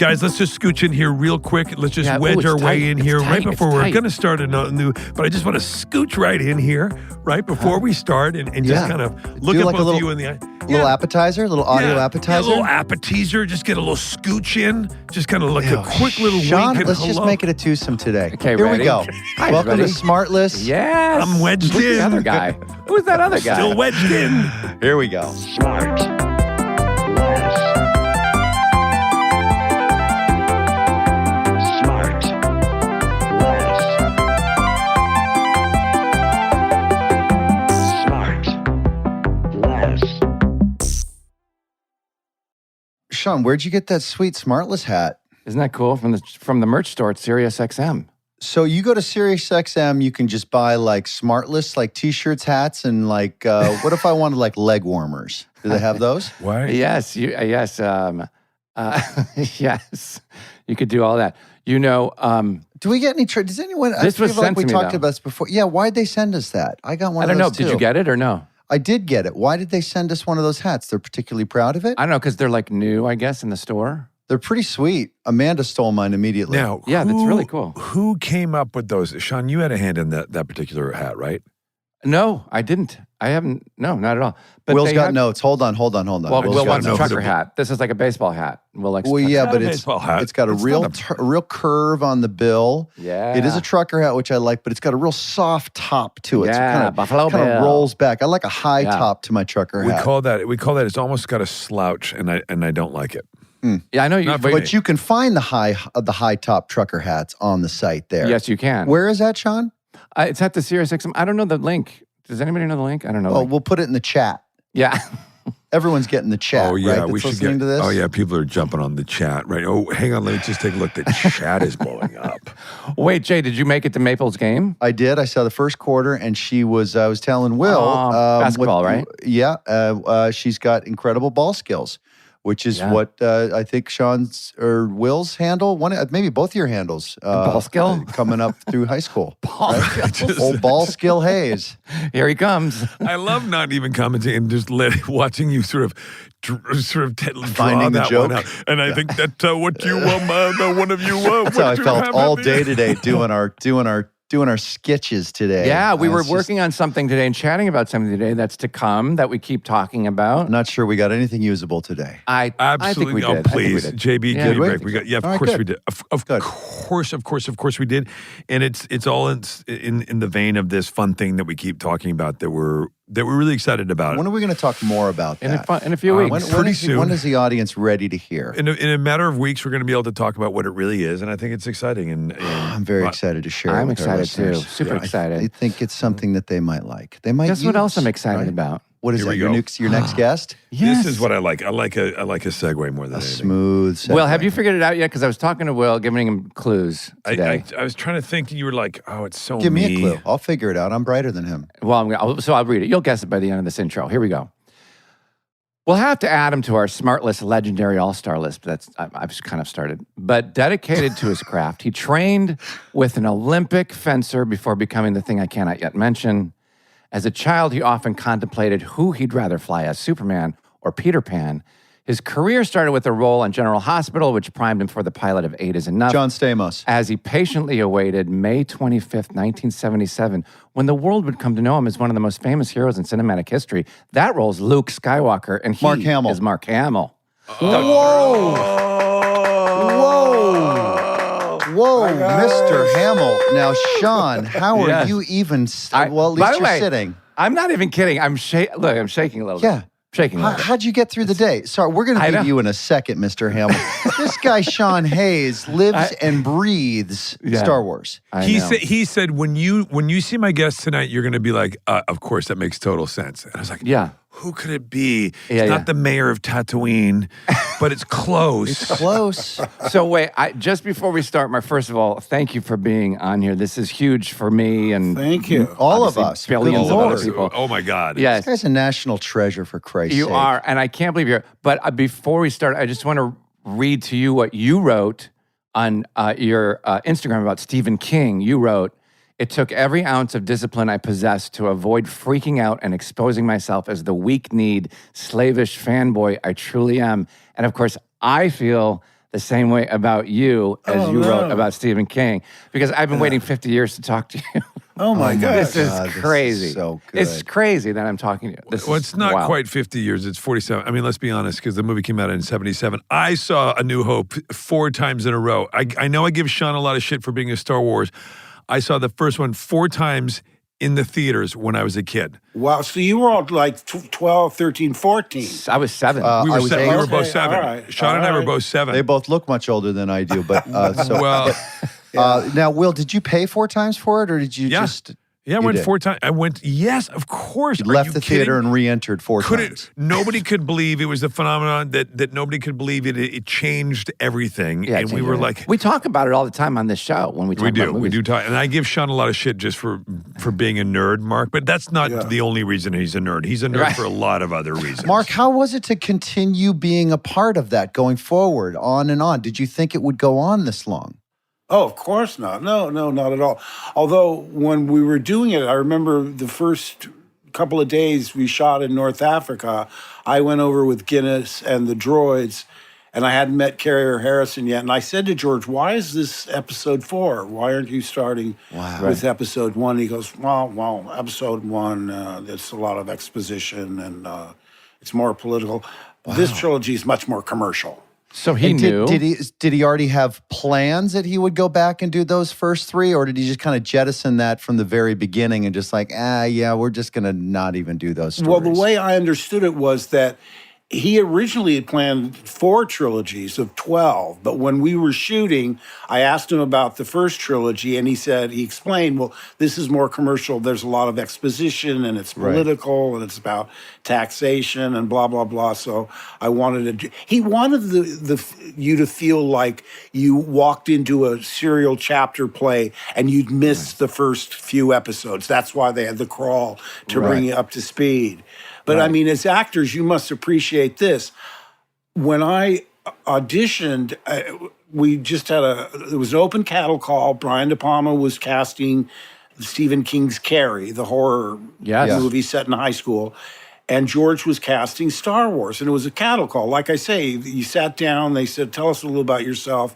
Guys, let's just scooch in here real quick. Let's just wedge our way in here right before we're going to start a new. But I just want to scooch right in here right before we start and just kind of look at both of you in the eye. Little appetizer, little audio appetizer. A little appetizer. Just get a little scooch in. Just kind of like a quick little Sean, wink. Let's just make it a twosome today. Okay, here ready? we go. Hi, Welcome everybody. to SmartLess. Yes. I'm wedged Who's in. the other guy? Who's that other guy? Still wedged in. Here we go. SmartLess. Sean, where'd you get that sweet SmartLess hat? Isn't that cool? From the merch store at SiriusXM. So you go to SiriusXM, you can just buy like SmartLess, like t-shirts, hats, and like, what if I wanted like leg warmers? Do they have those? Why? Yes. Yes. Yes. You could do all that. You know, Do we get any? Does anyone? This was feel like sent we to me, talked though. about this before. Yeah, why'd they send us that? I got one. I don't of know. those Did too. you get it or no? I did get it. Why did they send us one of those hats? They're particularly proud of it. I don't know, because they're like new, I guess, in the store. They're pretty sweet. Amanda stole mine immediately. Now, Yeah, that's really cool. Who came up with those? Sean, you had a hand in that particular hat, right? No, I didn't. I haven't. No, not at all. But Will's they got have- notes. Hold on. Well, I just Will gotta wants know a who trucker the- hat. This is like a baseball hat. Will likes Well, trucker yeah, hat. but not a it's baseball hat. got a It's real not a real curve on the bill. Yeah. It is a trucker hat, which I like, but it's got a real soft top to it. Yeah, so it kind Buffalo of Bill. rolls back. I like a high Yeah. top to my trucker We hat. call that. It's almost got a slouch, and I don't like it. Yeah, I know you. Not for But, me. But you can find the high top trucker hats on the site there. yes, you can. Where is that, Sean? It's at the SiriusXM. I don't know the link. Does anybody know the link? I don't know. Oh, we'll put it in the chat. Yeah. Everyone's getting the chat, Oh yeah, right? we That's should listening get. to this. Oh yeah, people are jumping on the chat, right? Oh, hang on, let me just take a look. The chat is blowing up. Wait, Jay, did you make it to Maple's game? I did. I saw the first quarter, and I was telling Will. Basketball, right? Yeah. She's got incredible ball skills, which is what I think Sean's or Will's handle, maybe both your handles. Ball skill? Coming up through high school. Ball skill. Old ball skill Hayes. Here he comes. I love not even commenting and just watching you sort of draw Finding the that joke. one out. And I think that what you one of you. That's how I felt all day today doing our sketches today. Yeah, we were It's just- working on something today and chatting about something today that's to come that we keep talking about. I'm not sure we got anything usable today. I think Absolutely. we did. Oh, I think we please, did. JB, Yeah, give me a we- break. We got, of All right, course good. we did. Of Good. course we did. And it's all in the vein of this fun thing that we keep talking about that we're really excited about. When are we going to talk more about that? In a few weeks. When is the audience ready to hear? In a matter of weeks, we're going to be able to talk about what it really is, and I think it's exciting. And I'm very excited to share. I'm it with our excited too. listeners. Super excited. I think it's something that they might like. They might. Guess what else I'm use, excited right? about? What is Here that? we Your go. your next guest? Yes. This is what I like. I like a segue more than A anything. smooth. Segue. Will, have you figured it out yet? Because I was talking to Will, giving him clues today. I was trying to think. You were like, oh, it's so Give me a me. clue. I'll figure it out. I'm brighter than him. Well, I'll read it. You'll guess it by the end of this intro. Here we go. We'll have to add him to our SmartLess legendary all-star list. I've kind of started. But dedicated to his craft, he trained with an Olympic fencer before becoming the thing I cannot yet mention. As a child, he often contemplated who he'd rather fly as, Superman or Peter Pan. His career started with a role on General Hospital, which primed him for the pilot of 8 is Enough. John Stamos. As he patiently awaited May 25th, 1977, when the world would come to know him as one of the most famous heroes in cinematic history. That role's Luke Skywalker, and he Mark Hamill. is Mark Hamill. Whoa, Mr. Hamill. Now, Sean, how are Yes. you even? Well, at By least the you're way, sitting. I'm not even kidding. I'm shaking a little Yeah. bit. Shaking a little bit. How'd you get through the day? Sorry, we're going I to know. leave you in a second, Mr. Hamill. This guy, Sean Hayes, lives and breathes Yeah. Star Wars. I He know. said. He said when you see my guest tonight, you're going to be like, of course, that makes total sense. And I was like, Yeah. Who could it be? Yeah, It's yeah. not the mayor of Tatooine, but it's close. It's close. So wait, just before we start, first of all, thank you for being on here. This is huge for me and Thank you. All of obviously us. billions Good of other Lord. people. Oh my God. Yes. This guy's a national treasure, for Christ's You sake. are, and I can't believe you're here. But before we start, I just want to read to you what you wrote on your Instagram about Stephen King. You wrote, "It took every ounce of discipline I possessed to avoid freaking out and exposing myself as the weak-kneed, slavish fanboy I truly am." And of course, I feel the same way about you as you wrote about Stephen King, because I've been waiting 50 years to talk to you. Oh my God. This is crazy. This is so good. It's crazy that I'm talking to you. Well, it's not quite 50 years. It's 47. I mean, let's be honest, because the movie came out in 77. I saw A New Hope 4 times in a row. I know I give Sean a lot of shit for being a Star Wars. I saw the first one 4 times in the theaters when I was a kid. Wow. So you were all like 12, 13, 14. I was 7. We were, I was we were eight. both 7. All right. Sean and I were both 7. They both look much older than I do, but Well, now, Will, did you pay 4 times for it, or did you just? Yeah, I You went did. 4 times. I went, yes, of course. You Are left you the kidding? theater and re-entered 4 times. Nobody could believe it was a phenomenon that nobody could believe it. It changed everything. Yeah, and we were like, we talk about it all the time on this show when we talk about movies. We do talk. And I give Sean a lot of shit just for being a nerd, Mark. But that's not the only reason he's a nerd. He's a nerd for a lot of other reasons. Mark, how was it to continue being a part of that going forward, on and on? Did you think it would go on this long? Oh, of course not. No, not at all. Although when we were doing it, I remember the first couple of days we shot in North Africa, I went over with Guinness and the droids, and I hadn't met Carrie or Harrison yet. And I said to George, why is this episode 4? Why aren't you starting with episode 1? He goes, well, episode 1, it's a lot of exposition and it's more political. This trilogy is much more commercial. So he knew. Did he already have plans that he would go back and do those first 3, or did he just kind of jettison that from the very beginning and just like, we're just going to not even do those stories? Well, the way I understood it was that he originally had planned 4 trilogies of 12, but when we were shooting, I asked him about the first trilogy, and he explained, well, this is more commercial. There's a lot of exposition, and it's political, and it's about taxation, and blah, blah, blah. So I wanted he wanted you to feel like you walked into a serial chapter play, and you'd missed the first few episodes. That's why they had the crawl to bring you up to speed. But I mean, as actors, you must appreciate this. When I auditioned, we just had there was an open cattle call. Brian De Palma was casting Stephen King's Carrie, the horror movie set in high school. And George was casting Star Wars. And it was a cattle call. Like I say, you sat down, they said, tell us a little about yourself.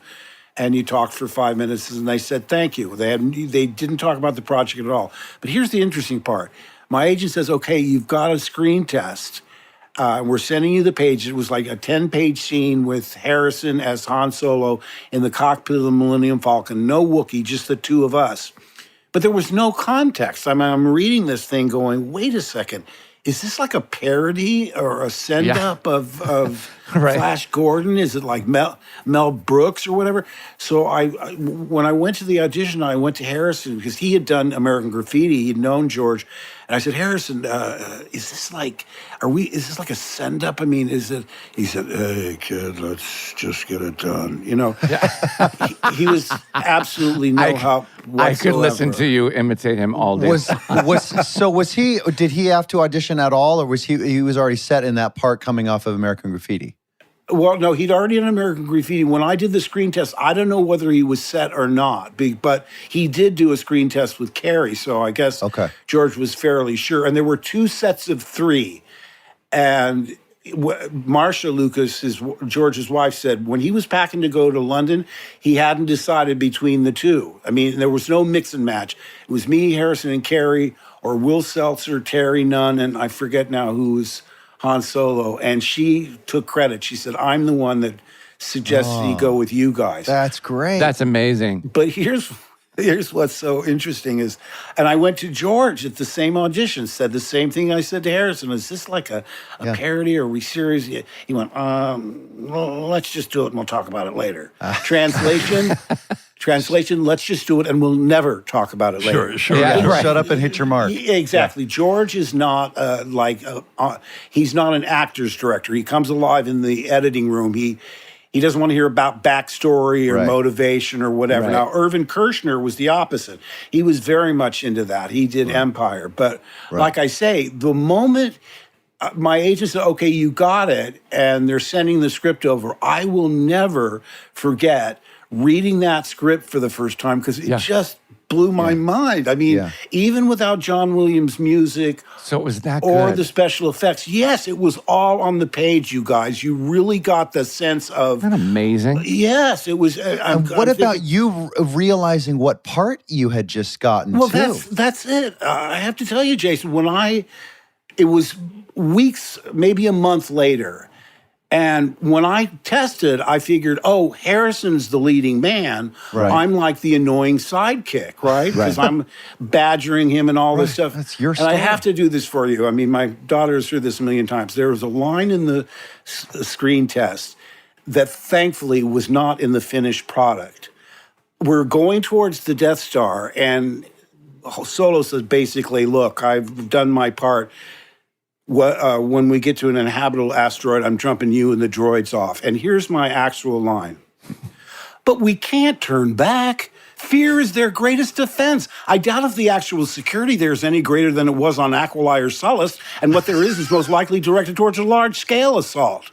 And you talked for 5 minutes, and they said, thank you. They didn't talk about the project at all. But here's the interesting part. My agent says, okay, you've got a screen test. We're sending you the page. It was like a 10-page scene with Harrison as Han Solo in the cockpit of the Millennium Falcon. No Wookiee, just the 2 of us. But there was no context. I mean, I'm reading this thing going, wait a second. Is this like a parody or a send-up of Flash Gordon? Is it like Mel Brooks or whatever? So when I went to the audition, I went to Harrison because he had done American Graffiti. He'd known George. And I said, Harrison, is this like a send-up? I mean, is it? He said, hey, kid, let's just get it done. You know, he was absolutely no help whatsoever. I could listen to you imitate him all day. Did he have to audition at all, or was he was already set in that part coming off of American Graffiti? Well, no, he'd already done American Graffiti. When I did the screen test, I don't know whether he was set or not, but he did do a screen test with Carrie, so I guess George was fairly sure. And there were 2 sets of 3. And Marcia Lucas, George's wife, said when he was packing to go to London, he hadn't decided between the 2. I mean, there was no mix and match. It was me, Harrison, and Carrie, or Will Seltzer, Terry Nunn, and I forget now who was Han Solo. And she took credit. She said, I'm the one that suggested he go with you guys. That's great. That's amazing. But here's what's so interesting is, and I went to George at the same audition, said the same thing I said to Harrison. Is this like a parody, or are we serious? He went, well, let's just do it and we'll talk about it later. Translation, let's just do it and we'll never talk about it later. Sure. Yeah, Shut up and hit your mark. Exactly. Yeah. George is not he's not an actor's director. He comes alive in the editing room. He doesn't want to hear about backstory or motivation or whatever. Now, Irvin Kershner was the opposite. He was very much into that. He did Empire. But like I say, the moment my agent said, okay, you got it, and they're sending the script over, I will never forget reading that script for the first time because it just blew my mind. I mean, even without John Williams' music, so it was that or good. the special effects, yes, it was all on the page, you guys. You really got the sense of... Isn't that amazing? Yes, it was... And what about you realizing what part you had just gotten Well, to? that's it. I have to tell you, Jason, it was weeks, maybe a month later, and when I tested, I figured, oh, Harrison's the leading man. Right. I'm like the annoying sidekick, right? Because I'm badgering him and all this stuff. That's your And story. I have to do this for you. I mean, my daughter's heard this a million times. There was a line in the screen test that thankfully was not in the finished product. We're going towards the Death Star, and Solo says basically, look, I've done my part. When we get to an inhabitable asteroid, I'm jumping you and the droids off. And here's my actual line. But we can't turn back. Fear is their greatest defense. I doubt if the actual security there is any greater than it was on Aquilai or Sullust, and what there is most likely directed towards a large-scale assault.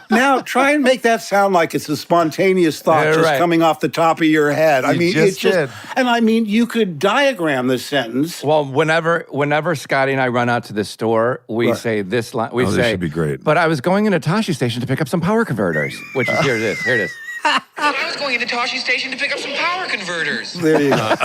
Now, try and make that sound like it's a spontaneous thought just coming off the top of your head. I mean, it's just, and I mean, you could diagram this sentence. Well, whenever Scotty and I run out to the store, we say this line. We say, this should be great. But I was going into Tashi Station to pick up some power converters, which is here it is. Here it is. I was going into Toshi Station to pick up some power converters. There you go.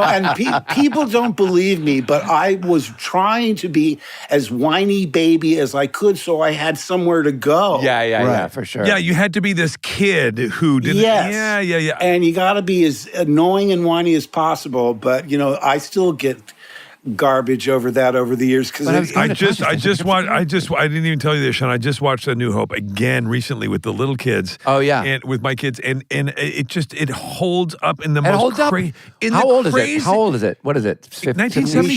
And people don't believe me, but I was trying to be as whiny baby as I could so I had somewhere to go. Yeah, for sure. Yeah, you had to be this kid who didn't. Yes. Yeah. And you got to be as annoying and whiny as possible, but, I still get garbage over that over the years because I didn't even tell you this, Sean. I just watched A New Hope again recently with the little kids. Oh yeah, and with my kids, and it holds up in the How old is it? How old is it? What is it? 1977. We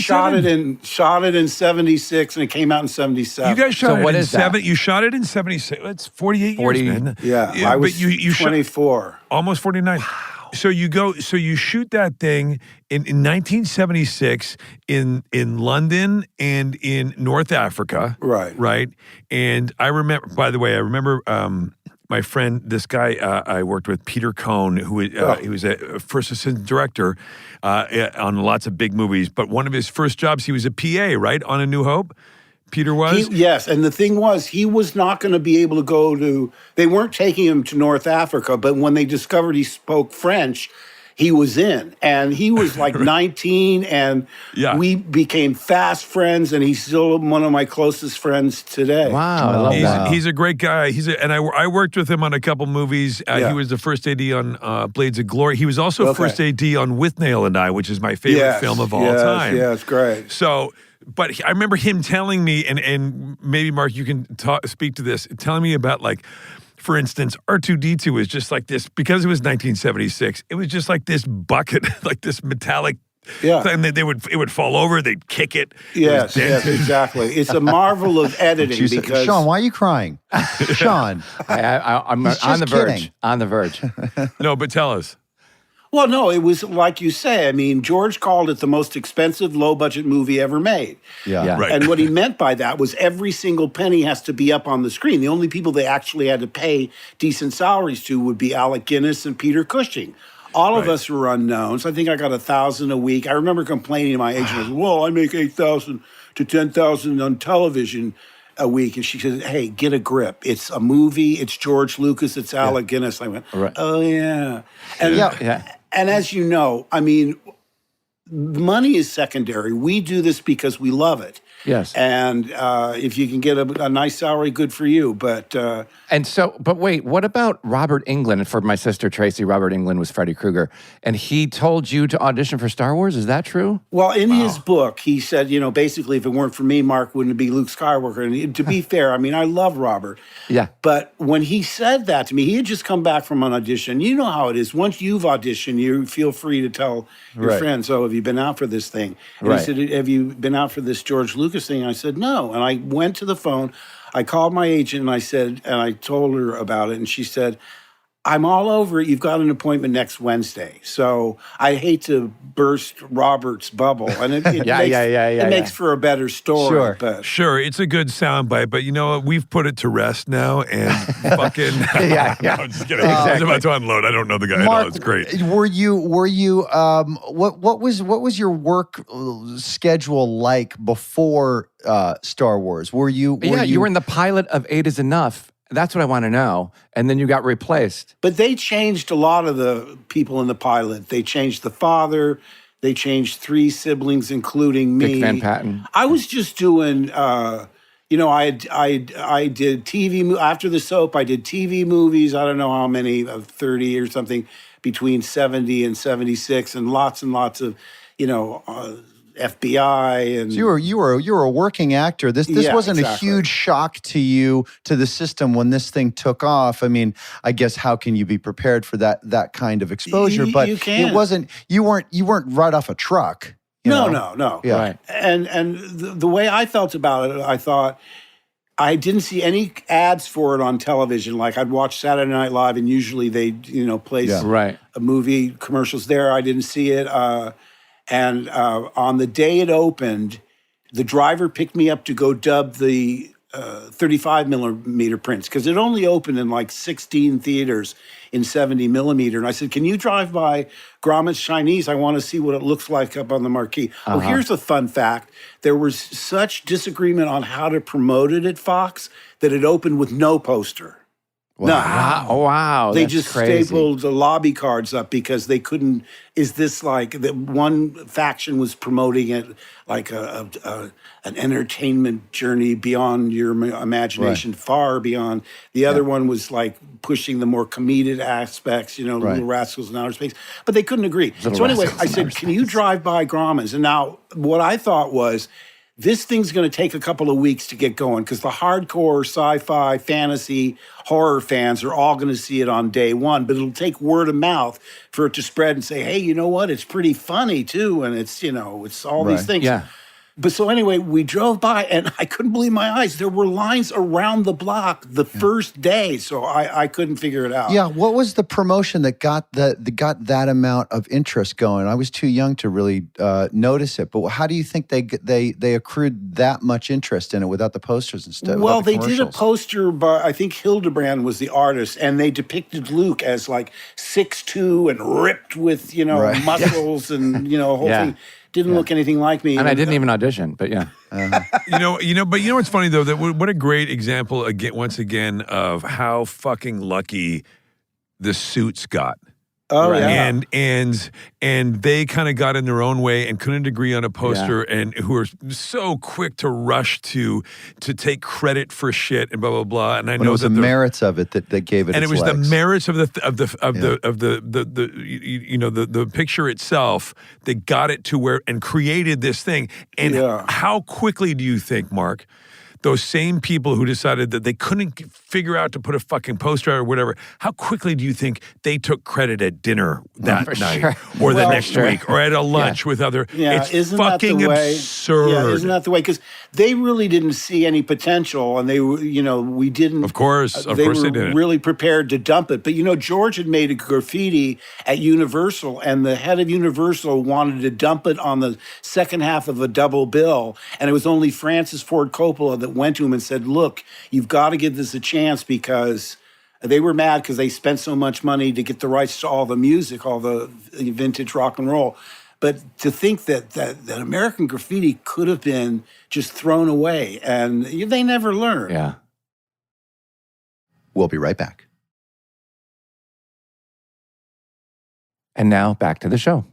shot it in 76, and it came out in 77. You guys shot it in that? You shot it in 76. It's 48 years, man. Yeah, I was but you 24. Almost 49. Wow. So you shoot that thing in 1976 in London and in North Africa. Right. And I remember, my friend, this guy I worked with, Peter Cohn, he was a first assistant director on lots of big movies. But one of his first jobs, he was a PA, right, on A New Hope. Peter was? Yes, and the thing was, he was not going to be able to go to... They weren't taking him to North Africa, but when they discovered he spoke French, he was in. And he was like 19, and we became fast friends, and he's still one of my closest friends today. Wow, I love that. He's a great guy. And I worked with him on a couple movies. He was the first AD on Blades of Glory. He was also first AD on With Nail and I, which is my favorite film of all time. Yeah, it's great. So... But I remember him telling me, and maybe, Mark, you can speak to this, telling me about, like, for instance, R2-D2 was just like this, because it was 1976, it was just like this bucket, like this metallic thing that it would fall over, they'd kick it. Yes, exactly. It's a marvel of editing because... Sean, why are you crying? Sean. I'm on the verge. On the verge. No, but tell us. Well, no, it was like you say. I mean, George called it the most expensive, low-budget movie ever made. Yeah. Right. And what he meant by that was every single penny has to be up on the screen. The only people they actually had to pay decent salaries to would be Alec Guinness and Peter Cushing. All of us were unknowns. I think I got $1,000 a week. I remember complaining to my agent, I said, well, I make $8,000 to $10,000 on television a week. And she said, hey, get a grip. It's a movie. It's George Lucas. It's Alec Guinness. I went, oh, yeah. And And as you know, I mean, money is secondary. We do this because we love it. Yes. And if you can get a nice salary, good for you. But but wait, what about Robert Englund? For my sister Tracy, Robert Englund was Freddy Krueger, and he told you to audition for Star Wars. Is that true? Well, in his book, he said, basically, if it weren't for me, Mark wouldn't be Luke Skywalker. And to be fair, I mean, I love Robert. Yeah. But when he said that to me, he had just come back from an audition. You know how it is. Once you've auditioned, you feel free to tell your friends, oh, have you been out for this thing? And he said, have you been out for this George Lucas thing? I said, no. And I went to the phone. I called my agent and I told her about it. And she said, I'm all over it. You've got an appointment next Wednesday. So I hate to burst Robert's bubble. And it makes for a better story. Sure. But Sure, it's a good soundbite, but you know what? We've put it to rest now, and fucking. Yeah. No, I'm just kidding. I was about to unload. I don't know the guy at all. It's great. Were you? What was your work schedule like before Star Wars? Were you? You were in the pilot of 8 is Enough. That's what I want to know. And then you got replaced. But they changed a lot of the people in the pilot. They changed the father. They changed 3 siblings, including me. Dick Van Patten. I was just doing, I did TV, after the soap, I did TV movies. I don't know how many, 30 or something, between 70 and 76, and lots of, FBI and So you were a working actor. This wasn't exactly. a huge shock to you, to the system, when this thing took off. I mean, I guess how can you be prepared for that kind of exposure? But you can't. it wasn't. You weren't right off a truck. you know? No. Yeah. Right. And the way I felt about it, I thought I didn't see any ads for it on television. Like I'd watch Saturday Night Live, and usually they place Yeah. Right. a movie commercials there. I didn't see it. And on the day it opened, the driver picked me up to go dub the 35 millimeter prints, because it only opened in like 16 theaters in 70 millimeter. And I said, can you drive by Grauman's Chinese? I want to see what it looks like up on the marquee. Oh, here's a fun fact. There was such disagreement on how to promote it at Fox that it opened with no poster. Wow. They That's just crazy. stapled the lobby cards up because they couldn't. Is this like that? One faction was promoting it like an entertainment journey beyond your imagination, far beyond. The other one was like pushing the more comedic aspects, Little Rascals in Outer Space. But they couldn't agree. So anyway, I said, can you drive by Grauman's? And now what I thought was, this thing's going to take a couple of weeks to get going, because the hardcore sci-fi, fantasy, horror fans are all going to see it on day one. But it'll take word of mouth for it to spread and say, hey, you know what? It's pretty funny, too. And it's, it's all these things. Yeah. But so anyway, we drove by, and I couldn't believe my eyes. There were lines around the block the first day. So I couldn't figure it out. Yeah, what was the promotion that got that amount of interest going? I was too young to really notice it, but how do you think they accrued that much interest in it without the posters and stuff? Well, they did a poster by, I think Hildebrand was the artist, and they depicted Luke as like 6'2" and ripped with muscles and whole thing. Didn't look anything like me. And I didn't even audition, but yeah. But you know what's funny though, that what a great example once again of how fucking lucky the Suits got. Oh, yeah. And they kind of got in their own way and couldn't agree on a poster, and who are so quick to rush to take credit for shit and blah blah blah. And I know it was the merits of it that gave it. And its it was legs. the merits of the picture itself that got it to where and created this thing. And how quickly do you think, Mark, those same people who decided that they couldn't figure out to put a fucking poster out or whatever, how quickly do you think they took credit at dinner that night or the next week or at a lunch with other? It's isn't fucking that the way? absurd. Yeah, isn't that the way? Because they really didn't see any potential, and they were, we didn't. Of course they didn't. Really prepared to dump it. But George had made a graffiti at Universal, and the head of Universal wanted to dump it on the second half of a double bill, and it was only Francis Ford Coppola that went to him and said, look, you've got to give this a chance, because they were mad because they spent so much money to get the rights to all the music, all the vintage rock and roll. But to think that American Graffiti could have been just thrown away, and they never learned. Yeah. We'll be right back. And now back to the show.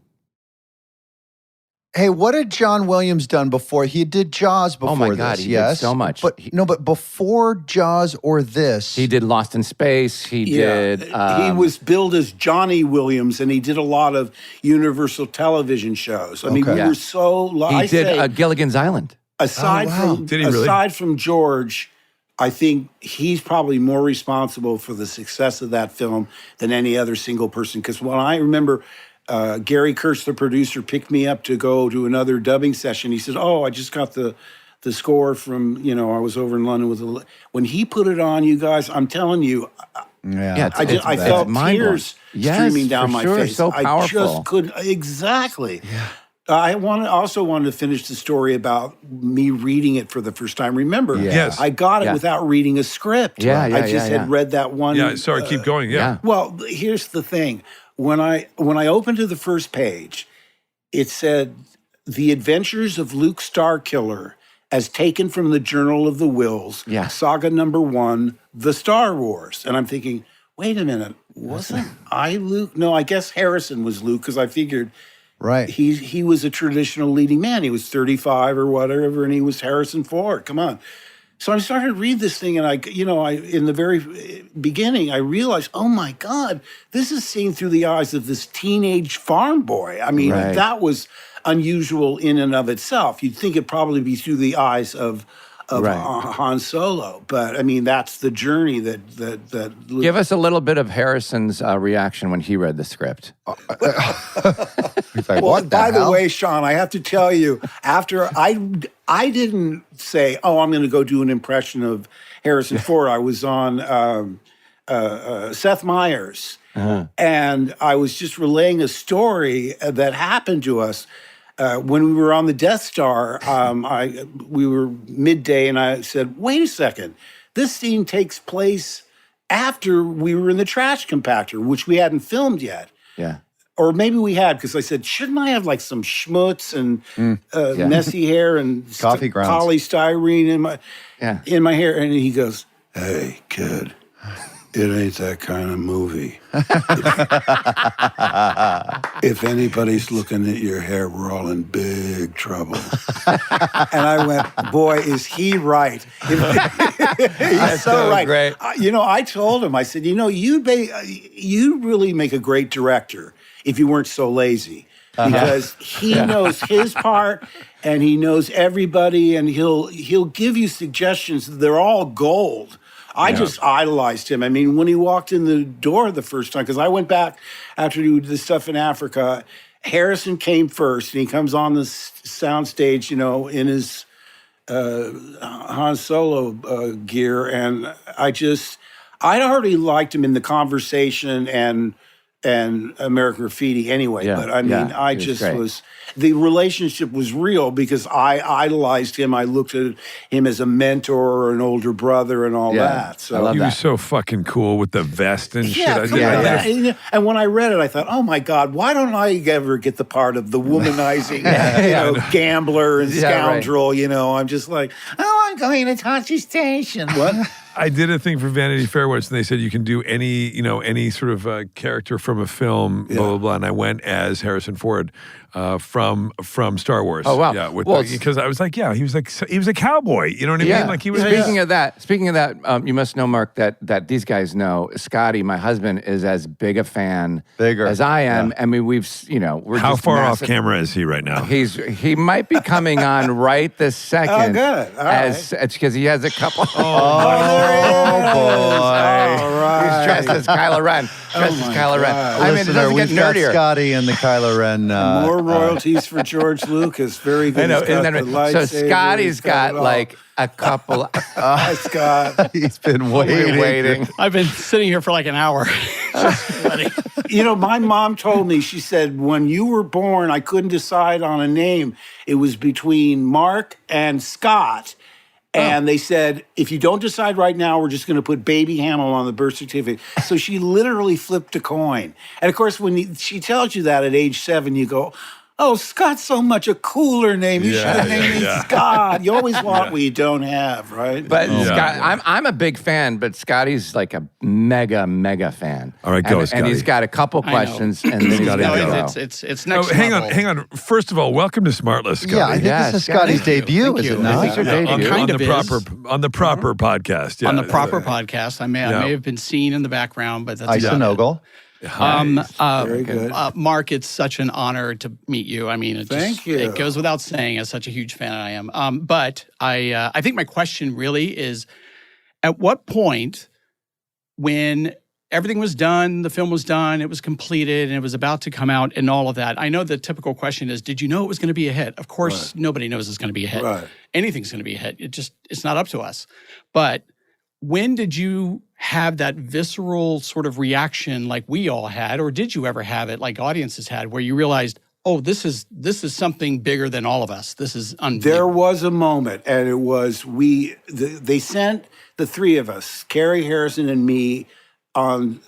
Hey, what had John Williams done before? He did Jaws before Oh my this, God, he did yes? so much. But before Jaws or this, He did Lost in Space. He did. He was billed as Johnny Williams, and he did a lot of Universal television shows. I mean, we were so. He did Gilligan's Island. Aside from Did he really? aside from George, I think he's probably more responsible for the success of that film than any other single person. Because when I remember. Gary Kurtz, the producer, picked me up to go to another dubbing session. He said, "Oh, I just got the score from I was over in London with when he put it on. You guys, I'm telling you, Yeah. I felt mind-blowing. tears Yes, streaming down for my sure. face. So I powerful. just couldn't. Exactly. Yeah. I also wanted to finish the story about me reading it for the first time. Remember, Yes. I got it without reading a script. Yeah, I just had read that one. Yeah, sorry, keep going. Yeah. Well, here's the thing. When I opened to the first page, it said, "The Adventures of Luke Starkiller, as taken from the Journal of the Wills, Saga #1, The Star Wars." And I'm thinking, wait a minute, wasn't I Luke? No, I guess Harrison was Luke, because I figured he was a traditional leading man. He was 35 or whatever, and he was Harrison Ford. Come on. So I started to read this thing, and I in the very beginning, I realized, oh my God, this is seen through the eyes of this teenage farm boy. I mean, that was unusual in and of itself. You'd think it'd probably be through the eyes of Han Solo, but I mean, that's the journey that Give us a little bit of Harrison's reaction when he read the script. He's like, well, what the by hell? the way, Sean, I have to tell you, after I didn't say, oh, I'm going to go do an impression of Harrison Ford. I was on Seth Meyers, and I was just relaying a story that happened to us. When we were on the Death Star, we were midday, and I said, wait a second, this scene takes place after we were in the trash compactor, which we hadn't filmed yet. Yeah. Or maybe we had, because I said, shouldn't I have like some schmutz and messy hair and Coffee grounds. polystyrene in my hair? And he goes, hey, kid, it ain't that kind of movie. If anybody's looking at your hair, we're all in big trouble. And I went, boy, is he right. He's so right. Great. I told him, I said, you'd really make a great director if you weren't so lazy. Because he knows his part, and he knows everybody, and he'll give you suggestions. They're all gold. I just idolized him. I mean, when he walked in the door the first time, because I went back after he did the stuff in Africa, Harrison came first, and he comes on the soundstage, in his Han Solo gear, and I'd already liked him in The Conversation and American Graffiti anyway. But I mean, I just was, the relationship was real because I idolized him. I looked at him as a mentor or an older brother and all that. So he was so fucking cool with the vest and shit. And when I read it, I thought, oh my God, why don't I ever get the part of the womanizing, gambler and scoundrel? I'm just like, oh, I'm going to Tachi Station. What? I did a thing for Vanity Fair once, and they said you can do any sort of character from a film, blah blah blah. And I went as Harrison Ford from Star Wars. Oh wow! Yeah, because I was like, he was a cowboy. You know what I mean? Like he was. Speaking of that, you must know, Mark, that these guys know Scotty, my husband, is as big a fan as I am. I mean, we're how just far massive. off camera is he right now? He might be coming on right this second. Oh, good. All right. It's because he has a couple. Oh, boy. All right. He's dressed as Kylo Ren. I mean, it doesn't get we've got nerdier. Scotty and the Kylo Ren. More royalties for George Lucas. Very good. I know. So Scotty's got like a couple. Scott. He's been waiting. I've been sitting here for like an hour. My mom told me, she said, when you were born, I couldn't decide on a name. It was between Mark and Scott. And they said, if you don't decide right now, we're just going to put baby Hamill on the birth certificate. So she literally flipped a coin. And of course, when she tells you that at age 7, you go, oh, Scott's so much a cooler name. You should have named me Scott. You always want what you don't have, right? But Scott, I'm a big fan, but Scotty's like a mega fan. All right, go, Scotty. And he's got a couple questions, and then he's got to go. It's next level. Hang on. First of all, welcome to SmartLess, Scotty. Yeah, I think this is Scotty's debut, is it not? It's your debut. On the proper podcast. Yeah. On the proper podcast. I may have been seen in the background, but that's Isinogle. Very good. Mark, it's such an honor to meet you. I mean, Thank you. It goes without saying, as such a huge fan I am. But I think my question really is, at what point, when everything was done, the film was done, it was completed, and it was about to come out, and all of that, I know the typical question is, did you know it was going to be a hit? Of course, nobody knows it's going to be a hit. Right. Anything's going to be a hit. It's not up to us. But when did you have that visceral sort of reaction like we all had, or did you ever have it like audiences had, where you realized, oh, this is something bigger than all of us. This is unbelievable. There was a moment, and it was they sent the three of us, Carrie, Harrison, and me, on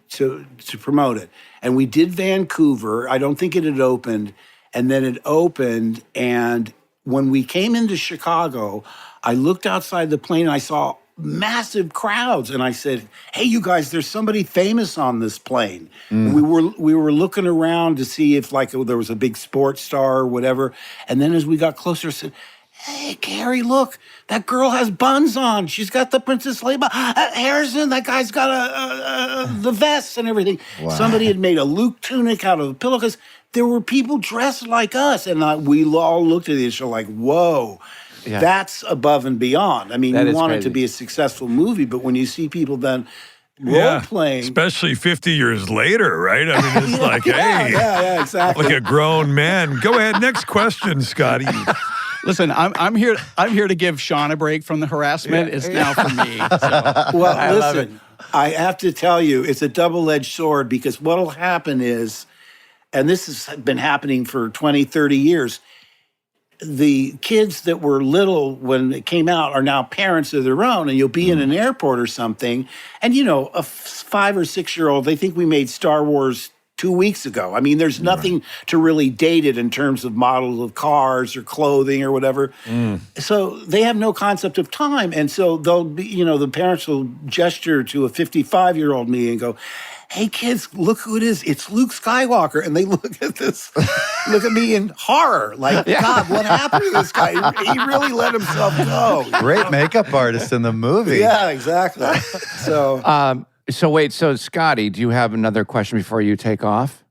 to promote it, and we did Vancouver. I don't think it had opened, and then it opened, and when we came into Chicago, I looked outside the plane and I saw massive crowds, and I said, "Hey, you guys, there's somebody famous on this plane." And we were looking around to see if there was a big sports star or whatever. And then as we got closer, I said, "Hey, Carrie, look, that girl has buns on. She's got the Princess Leia. Harrison, that guy's got the vest and everything." Wow. Somebody had made a Luke tunic out of a pillowcase. There were people dressed like us, and we all looked at each other like, "Whoa." Yeah. That's above and beyond. I mean, you want it to be a successful movie, but when you see people then role-playing. Especially 50 years later, right? I mean, it's like, hey. Yeah, exactly. Like a grown man. Go ahead, next question, Scotty. Listen, I'm here to give Sean a break from the harassment. It's now for me. So. Well, listen, I have to tell you, it's a double-edged sword, because what'll happen is, and this has been happening for 20, 30 years, the kids that were little when it came out are now parents of their own, and you'll be in an airport or something, and a 5 or 6 year old, they think we made Star Wars 2 weeks ago. I mean, there's nothing to really date it in terms of models of cars or clothing or whatever. So they have no concept of time, and so they'll be, the parents will gesture to a 55-year-old me and go, "Hey kids, look who it is. It's Luke Skywalker." And they look at me in horror. Like, God, what happened to this guy? He really let himself go. Great makeup artist in the movie. Yeah, exactly. So Scotty, do you have another question before you take off?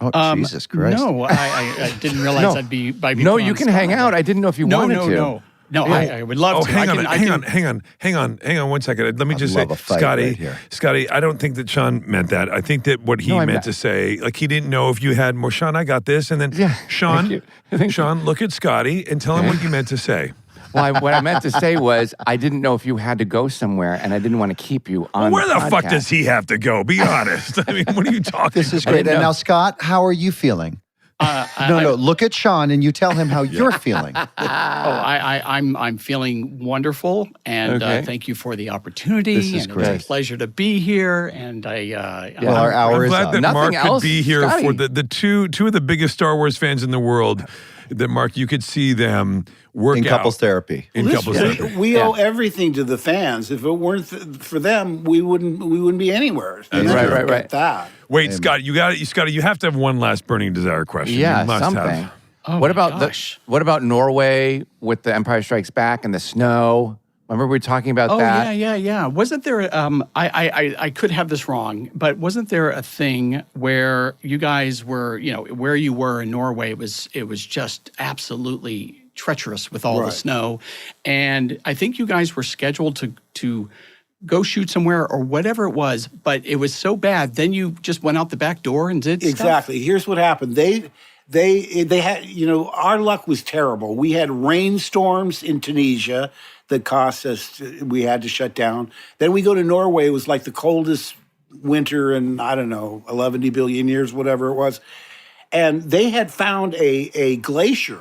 Oh, Jesus Christ. No, I didn't realize I'd be No, you can hang out. I didn't know if you wanted to. No, I would love to. Hang on 1 second. Let me just say, Scotty, I don't think that Sean meant that. I think that what he meant to say, like, he didn't know if you had more. Sean, I got this. And then Sean, look at Scotty and tell him what you meant to say. Well, what I meant to say was, I didn't know if you had to go somewhere, and I didn't want to keep you on Where the podcast. fuck does he have to go? Be honest. I mean, what are you talking This is great. And now, Scott, how are you feeling? No, look at Sean and you tell him how you're feeling. I'm feeling wonderful, and thank you for the opportunity. This is great. It's a pleasure to be here, and our hour I'm is glad up. that Nothing Mark else, could be here Scotty. for the two of the biggest Star Wars fans in the world. That, Mark, you could see them work In out. couples therapy. In couples therapy. We owe everything to the fans. If it weren't for them, we wouldn't be anywhere. Right. That. Wait, Scott, Scotty, you have to have one last burning desire question. Yeah, you must something. have. Oh, what my about gosh. what about Norway with the Empire Strikes Back and the snow? Remember we were talking about that? Yeah. Wasn't there? I could have this wrong, but wasn't there a thing where you guys were, where you were in Norway? It was just absolutely treacherous with all the snow, and I think you guys were scheduled to go shoot somewhere or whatever it was, but it was so bad. Then you just went out the back door and did Exactly. stuff. Here's what happened. They had, our luck was terrible. We had rainstorms in Tunisia that cost us, we had to shut down. Then we go to Norway. It was like the coldest winter in, 11 billion years, whatever it was. And they had found a glacier,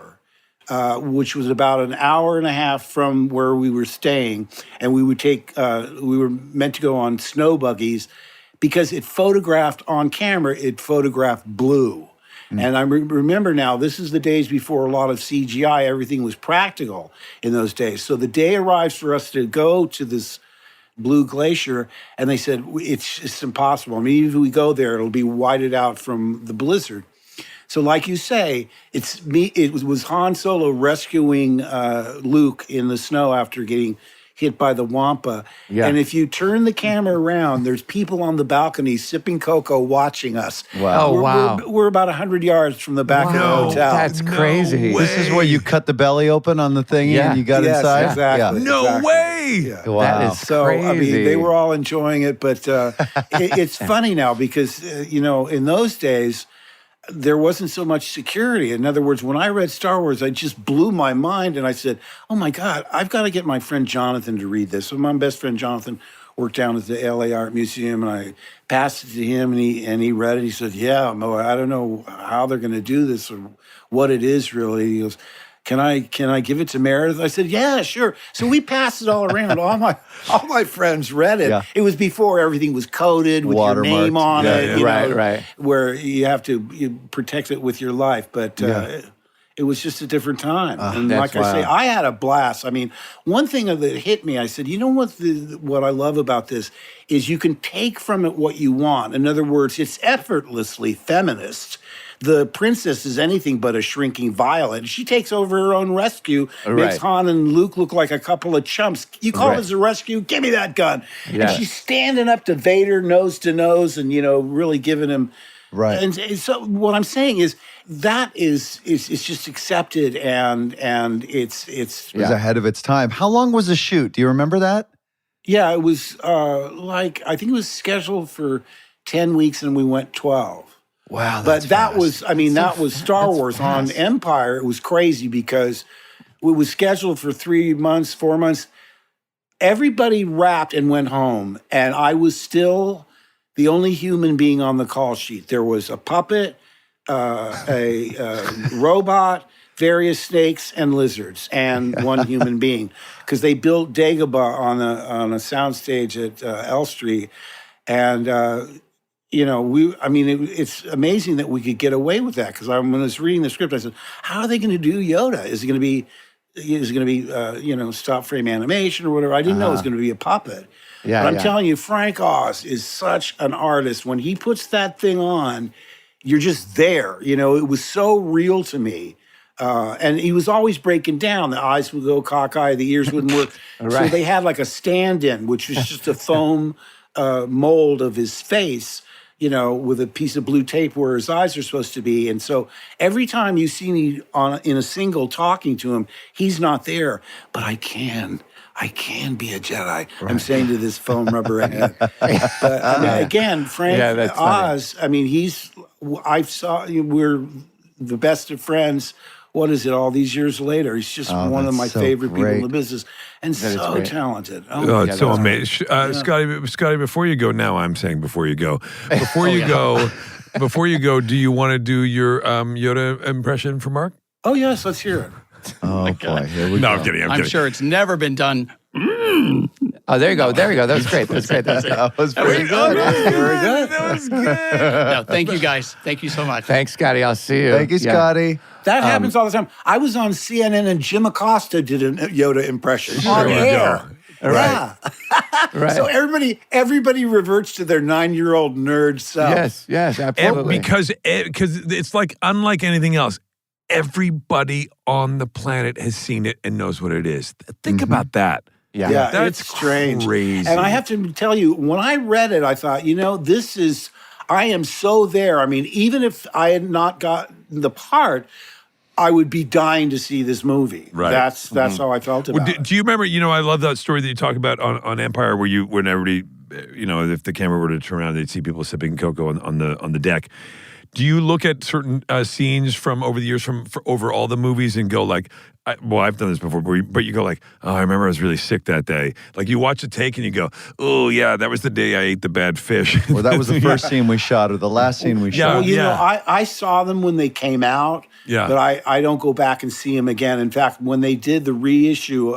which was about an hour and a half from where we were staying. And we were meant to go on snow buggies because it photographed on camera, it photographed blue. And I remember now, this is the days before a lot of CGI. Everything was practical in those days. So the day arrives for us to go to this blue glacier, and they said, it's impossible. I mean, even if we go there, it'll be whited out from the blizzard. So like you say, it was Han Solo rescuing Luke in the snow after getting hit by the Wampa. Yeah. And if you turn the camera around, there's people on the balcony sipping cocoa watching us. Wow. We're about 100 yards from the back of the hotel. That's crazy. This is where you cut the belly open on the thingy and you got inside? Exactly. No exactly. way. Yeah. Wow. That is So, crazy. I mean, they were all enjoying it, but it's funny now because, in those days, there wasn't so much security. In other words, when I read Star Wars, it just blew my mind. And I said, oh my God, I've got to get my friend Jonathan to read this. So my best friend Jonathan worked down at the LA Art Museum, and I passed it to him, and he read it. He said, yeah, Mo, I don't know how they're going to do this or what it is really. He goes, can I give it to Meredith? I said, yeah, sure. So we passed it all around. All my friends read it. Yeah. It was before everything was coded with your name on it. You know, right. Where you have to protect it with your life. But it was just a different time. And That's like I say, wild. I had a blast. I mean, one thing that hit me, I said, you know what I love about this is you can take from it what you want. In other words, it's effortlessly feminist. The princess is anything but a shrinking violet. She takes over her own rescue, makes Right. Han and Luke look like a couple of chumps. You call this a rescue? Give me that gun. Yeah. And she's standing up to Vader nose to nose and, really giving him. Right. And so what I'm saying is that is just accepted and it's It was ahead of its time. How long was the shoot? Do you remember that? yeah, it was I think it was scheduled for 10 weeks and we went 12. Wow. But that was Star Wars. On fast. Empire, it was crazy because it was scheduled for 3 months, 4 months. Everybody wrapped and went home. And I was still the only human being on the call sheet. There was a puppet, a robot, various snakes and lizards, and one human being. Because they built Dagobah on a soundstage at Elstree. And it's amazing that we could get away with that. Because when I was reading the script, I said, "How are they going to do Yoda? Is it going to be stop frame animation or whatever?" I didn't know it was going to be a puppet. Yeah, but I'm yeah. telling you, Frank Oz is such an artist. When he puts that thing on, you're just there. It was so real to me. And he was always breaking down. The eyes would go cockeyed, the ears wouldn't work. So Right. they had like a stand-in, which was just a foam mold of his face, with a piece of blue tape where his eyes are supposed to be. And so every time you see me in a single talking to him, he's not there. But I can be a Jedi. Right. I'm saying to this foam rubber head. But again, Frank that's funny. Oz, we're the best of friends. What is it, all these years later? He's just one of that's my so favorite people in great. the business. And That is so great. talented. Oh, it's Yeah, so that's amazing. Scotty, before you go, now I'm saying before you go, before you go, do you want to do your Yoda impression for Mark? Oh, yes, let's hear it. Oh, boy. Here we No, go. I'm kidding. I'm sure it's never been done. Oh, there you go. That was great. That was great. That was pretty good. Very good. That was good. No, thank you guys. Thank you so much. Thanks, Scotty. I'll see you. Thank you, Yeah. Scotty. That happens all the time. I was on CNN and Jim Acosta did a Yoda impression on you air. go. Yeah. Right. So everybody reverts to their 9-year-old nerd self. Yes, absolutely. Because it's like unlike anything else. Everybody on the planet has seen it and knows what it is. Think about that. yeah. Yeah, That's it's strange. crazy. And I have to tell you, when I read it, I thought, I am so there. I mean, even if I had not gotten the part, I would be dying to see this movie. Right. That's how I felt about it. Do you remember? I love that story that you talk about on Empire, when everybody, if the camera were to turn around, they'd see people sipping cocoa on the deck. Do you look at certain scenes from over the years over all the movies and go like, I've done this before, but you go like, oh, I remember I was really sick that day. Like you watch a take and you go, oh yeah, that was the day I ate the bad fish. Or that was the first scene we shot, or the last scene we Yeah. shot. Well, I saw them when they came out, Yeah. but I don't go back and see them again. In fact, when they did the reissue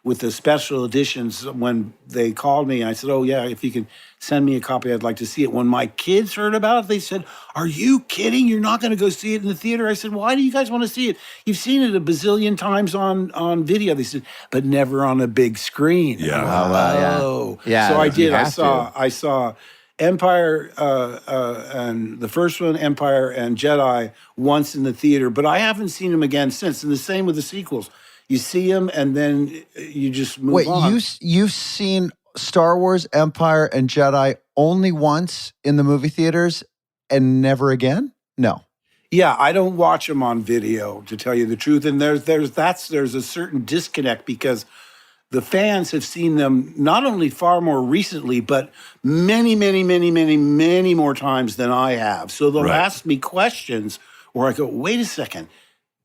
with the special editions, when they called me, I said, oh, yeah, if you can send me a copy, I'd like to see it. When my kids heard about it, they said, are you kidding? You're not going to go see it in the theater? I said, why do you guys want to see it? You've seen it a bazillion times on video. They said, but never on a big screen. Yeah. I went, oh. Yeah, So I you did. have to. I saw Empire and the first one, Empire and Jedi, once in the theater, but I haven't seen them again since. And the same with the sequels. You see them and then you just move on. Wait, you've seen Star Wars, Empire, and Jedi only once in the movie theaters and never again? No. Yeah, I don't watch them on video, to tell you the truth. And there's a certain disconnect because the fans have seen them not only far more recently, but many, many, many, many, many more times than I have. So they'll ask me questions where I go, wait a second,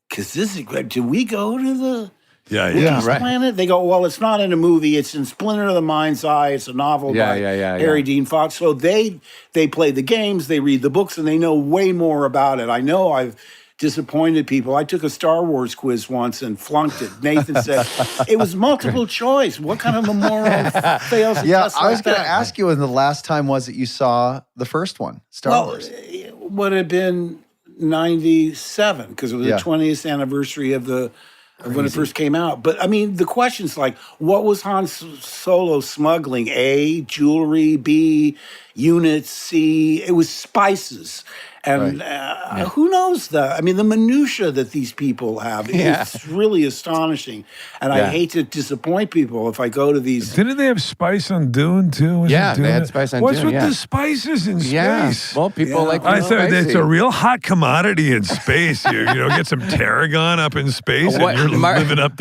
because did we go to the planet? They go, well, it's not in a movie. It's in Splinter of the Mind's Eye. It's a novel by Harry Dean Fox. So they play the games, they read the books, and they know way more about it. I know I've disappointed people. I took a Star Wars quiz once and flunked it. Nathan said, it was multiple choice. What kind of a moral fails? Yeah, I was going to ask you when the last time was that you saw the first one, Star Wars? It would have been 97 because it was the 20th anniversary of when it first came out. But I mean, the questions like, what was Han Solo smuggling? A, jewelry, B, units, C, it was spices. And who knows that? I mean, the minutia that these people have is really astonishing. And I hate to disappoint people if I go to these. Didn't they have spice on Dune too? They had spice on Dune. What's with the spices in space? Well, people like. I thought it's a real hot commodity in space. You get some tarragon up in space, and you're living up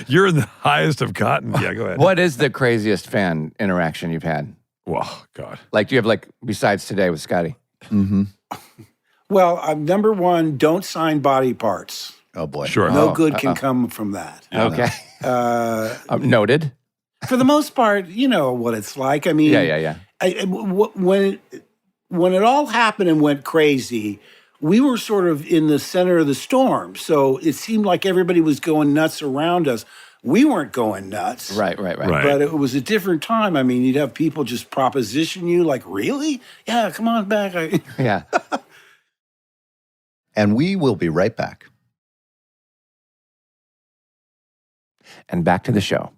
you're in the highest of cotton. Yeah, go ahead. What is the craziest fan interaction you've had? Well, God. Like, do you have besides today with Scotty? Mm-hmm. Well, number one, don't sign body parts. Oh, boy. Sure. No good can come from that. Okay. Noted. For the most part, you know what it's like. I mean, when it all happened and went crazy, we were sort of in the center of the storm. So it seemed like everybody was going nuts around us. We weren't going nuts. Right. But it was a different time. I mean, you'd have people just proposition you like, really? Yeah, come on back. Yeah. And we will be right back. And back to the show.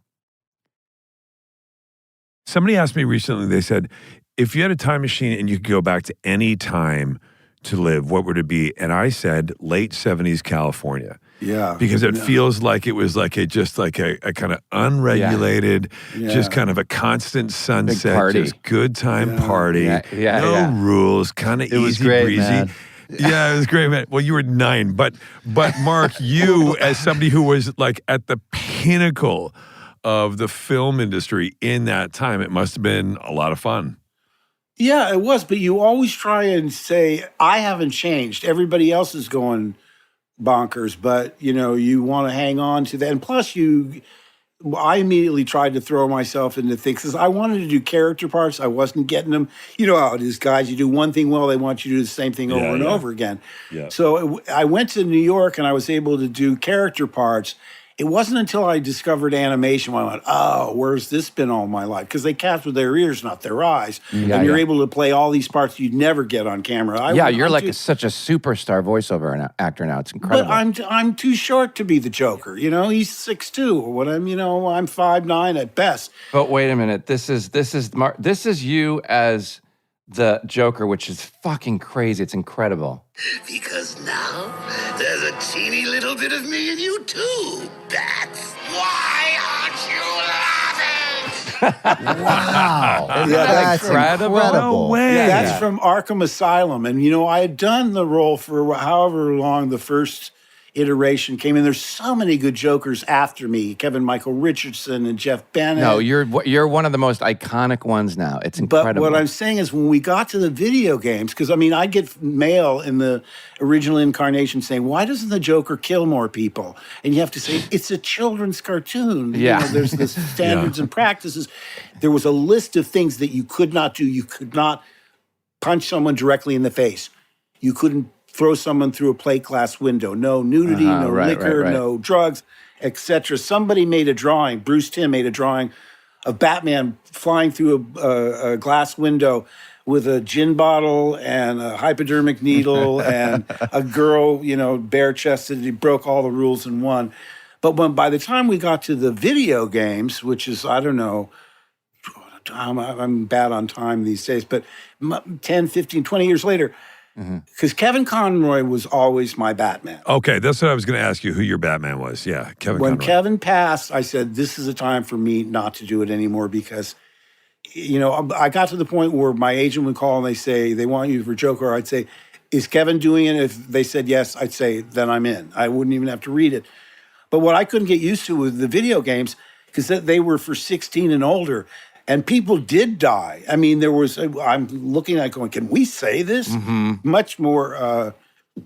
Somebody asked me recently, they said, if you had a time machine and you could go back to any time to live, what would it be? And I said, late 70s California. Yeah. Because it feels like it was like a kind of unregulated, just kind of a constant sunset, just good time party. No rules, kind of easy breezy. Man. Yeah, it was great, man. Well, you were 9, but Mark, you as somebody who was like at the pinnacle of the film industry in that time, it must have been a lot of fun. Yeah, it was. But you always try and say, I haven't changed. Everybody else is going bonkers, but you want to hang on to that. And plus, I immediately tried to throw myself into things because I wanted to do character parts. I wasn't getting them. You know how it is, guys. You do one thing well, they want you to do the same thing over and over again. Yeah. So I went to New York and I was able to do character parts. It wasn't until I discovered animation when I went, oh, where's this been all my life? Because they cast with their ears, not their eyes. And you're able to play all these parts you'd never get on camera. You're like such a superstar voiceover actor now. It's incredible. But I'm too short to be the Joker. He's 6'2". What I'm 5'9" at best. But wait a minute. This is you as the Joker, which is fucking crazy. It's incredible. Because now there's a teeny little bit of me in you too, Bats. Why aren't you laughing? Wow. That's incredible. No way. That's from Arkham Asylum. And, I had done the role for however long the first iteration came in. There's so many good Jokers after me. Kevin Michael Richardson and Jeff Bennett. No, you're one of the most iconic ones now. It's incredible. But what I'm saying is when we got to the video games, because, I'd get mail in the original incarnation saying, why doesn't the Joker kill more people? And you have to say, it's a children's cartoon. Yeah. There's the standards and practices. There was a list of things that you could not do. You could not punch someone directly in the face. You couldn't throw someone through a plate glass window. No nudity, no liquor, no drugs, etc. Somebody made a drawing. Bruce Timm made a drawing of Batman flying through a glass window with a gin bottle and a hypodermic needle and a girl, bare-chested. He broke all the rules in one. But by the time we got to the video games, which is, I don't know, I'm bad on time these days, but 10, 15, 20 years later, because Kevin Conroy was always my Batman. Okay, that's what I was going to ask you, who your Batman was. Yeah, Kevin When Conroy. Kevin passed, I said, this is a time for me not to do it anymore because, I got to the point where my agent would call and they say, they want you for Joker. I'd say, is Kevin doing it? If they said yes, I'd say, then I'm in. I wouldn't even have to read it. But what I couldn't get used to with the video games, because they were for 16 and older. And people did die. I mean, I'm looking at it going, can we say this? Much more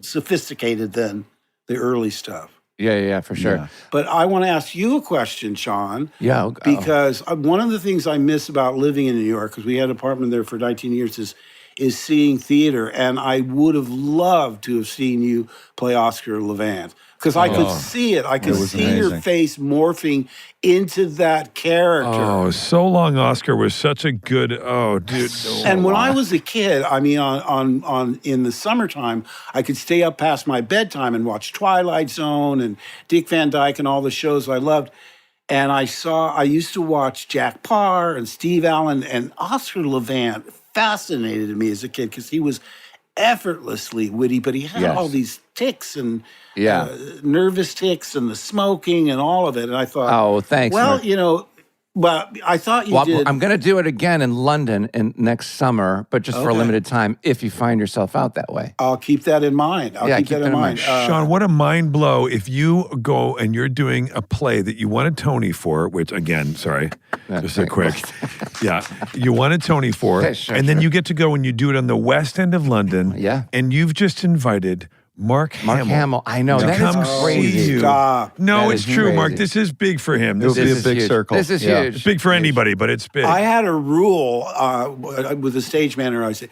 sophisticated than the early stuff. Yeah, for sure. Yeah. But I want to ask you a question, Sean. Yeah. Because one of the things I miss about living in New York, because we had an apartment there for 19 years, is seeing theater. And I would have loved to have seen you play Oscar Levant. Because I could see it. I could see your amazing. face morphing into that character. Oh, So Long Oscar was such a good. Oh, dude. And when I was a kid, I mean, on in the summertime, I could stay up past my bedtime and watch Twilight Zone and Dick Van Dyke and all the shows I loved. And I used to watch Jack Parr and Steve Allen, and Oscar Levant fascinated me as a kid because he was effortlessly witty, but he had all these tics and nervous tics and the smoking and all of it. And I thought, Oh, thanks. well, Mark. But I thought you did. I'm going to do it again in London next summer, but just for a Okay. limited time if you find yourself out that way. I'll keep that in mind. I'll keep that in mind. Sean, what a mind blow if you go and you're doing a play that you won a Tony for, which again, sorry, just a quick. Yeah, you won a Tony for, Okay, sure, and then you get to go and you do it on the West End of London. Yeah. And you've just invited Mark Hamill. I know. to That come is see crazy. you. Stop. No, That it's is true, Mark. crazy. This is big for him. It'll This be is a big huge. circle. This is Yeah. huge. big for anybody, but it's big. I had a rule with the stage manager. I said,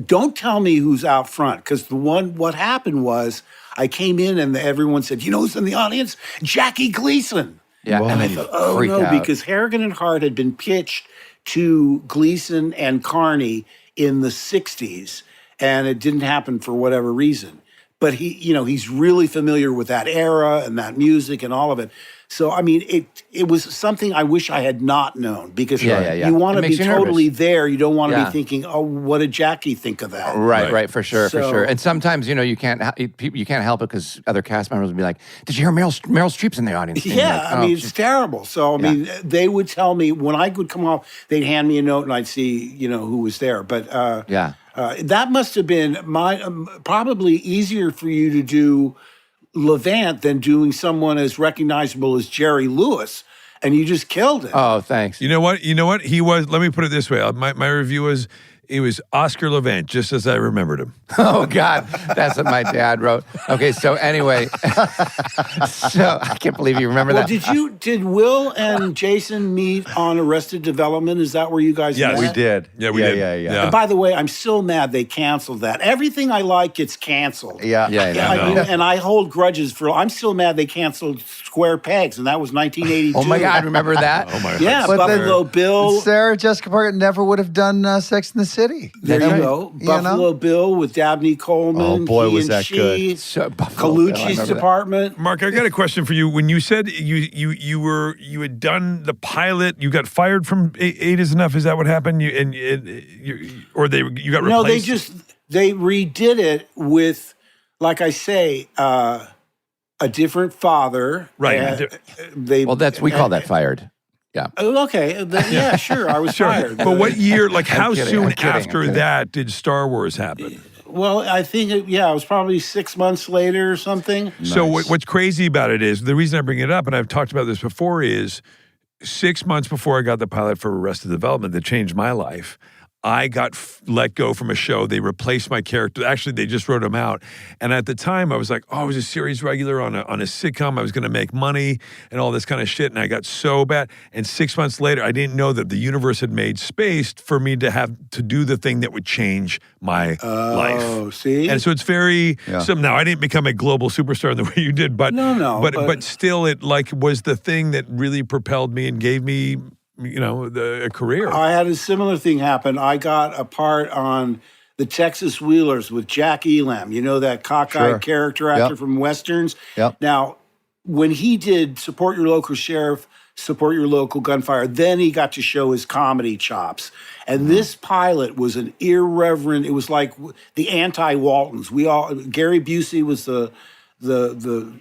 don't tell me who's out front. Because what happened was I came in and everyone said, you know who's in the audience? Jackie Gleason. Yeah. And I thought, oh Freak no, out. because Harrigan and Hart had been pitched to Gleason and Carney in the 60s. And it didn't happen for whatever reason. But he's really familiar with that era and that music and all of it. So, I mean, it was something I wish I had not known because Yeah. you want It to be makes you totally nervous. there. You don't want to Yeah. be thinking, oh, what did Jackie think of that? Right, for sure. So- And sometimes, you can't help it because other cast members will be like, "Did you hear Meryl Streep's in the audience?" And you're Yeah, like, I "Oh, mean, she's- it's terrible. So, I mean, they would tell me when I would come off, they'd hand me a note and I'd see, who was there. But that must have been probably easier for you to do Levant than doing someone as recognizable as Jerry Lewis. And you just killed it. Oh, thanks. You know what? He was, let me put it this way. My review was, he was Oscar Levant, just as I remembered him. Oh, God. That's what my dad wrote. Okay, so anyway. So I can't believe you remember Well, that. did Will and Jason meet on Arrested Development? Is that where you guys Yes. met? We did. Yeah, we did. Yeah. And by the way, I'm still mad they canceled that. Everything I like gets canceled. Yeah. Yeah, Yeah, I know. and I hold grudges I'm still mad they canceled Square Pegs, and that was 1982. Oh, my God. Remember that? Oh, my Yeah, But then- Buffalo Bill. Sarah Jessica Parker never would have done Sex in the City. There That's you right. go. You know? Buffalo Bill with Dabney Coleman. Oh, boy, he was and that she, good. So, Buffalo Bill, I Colucci's remember that. Department. Mark, I got a question for you. When you said you had done the pilot, you got fired from Eight Is Enough. Is that what happened? You got No, replaced? they redid it with, like I say, a different father. Right. Well, we call that fired. Yeah. Oh, okay. Yeah, sure. I was fired. But what year? Like, how kidding, soon I'm kidding, I'm after kidding. that did Star Wars happen? Well, I think it was probably 6 months later or something. So what's crazy about it is the reason I bring it up, and I've talked about this before, is 6 months before I got the pilot for Arrested Development that changed my life. I got let go from a show. They replaced my character. Actually, they just wrote him out. And at the time, I was like, oh, I was a series regular on a sitcom. I was going to make money and all this kind of shit. And I got so bad. And 6 months later, I didn't know that the universe had made space for me to have to do the thing that would change my life. Oh, see? And so it's very now I didn't become a global superstar in the way you did, but but still it was the thing that really propelled me and gave me a career. I had a similar thing happen. I got a part on the Texas Wheelers with Jack Elam. You know that cockeyed character actor from Westerns? Yep. Now, when he did Support Your Local Sheriff, Support Your Local Gunfire, then he got to show his comedy chops. And this pilot was an irreverent, it was like the anti-Waltons. Gary Busey was the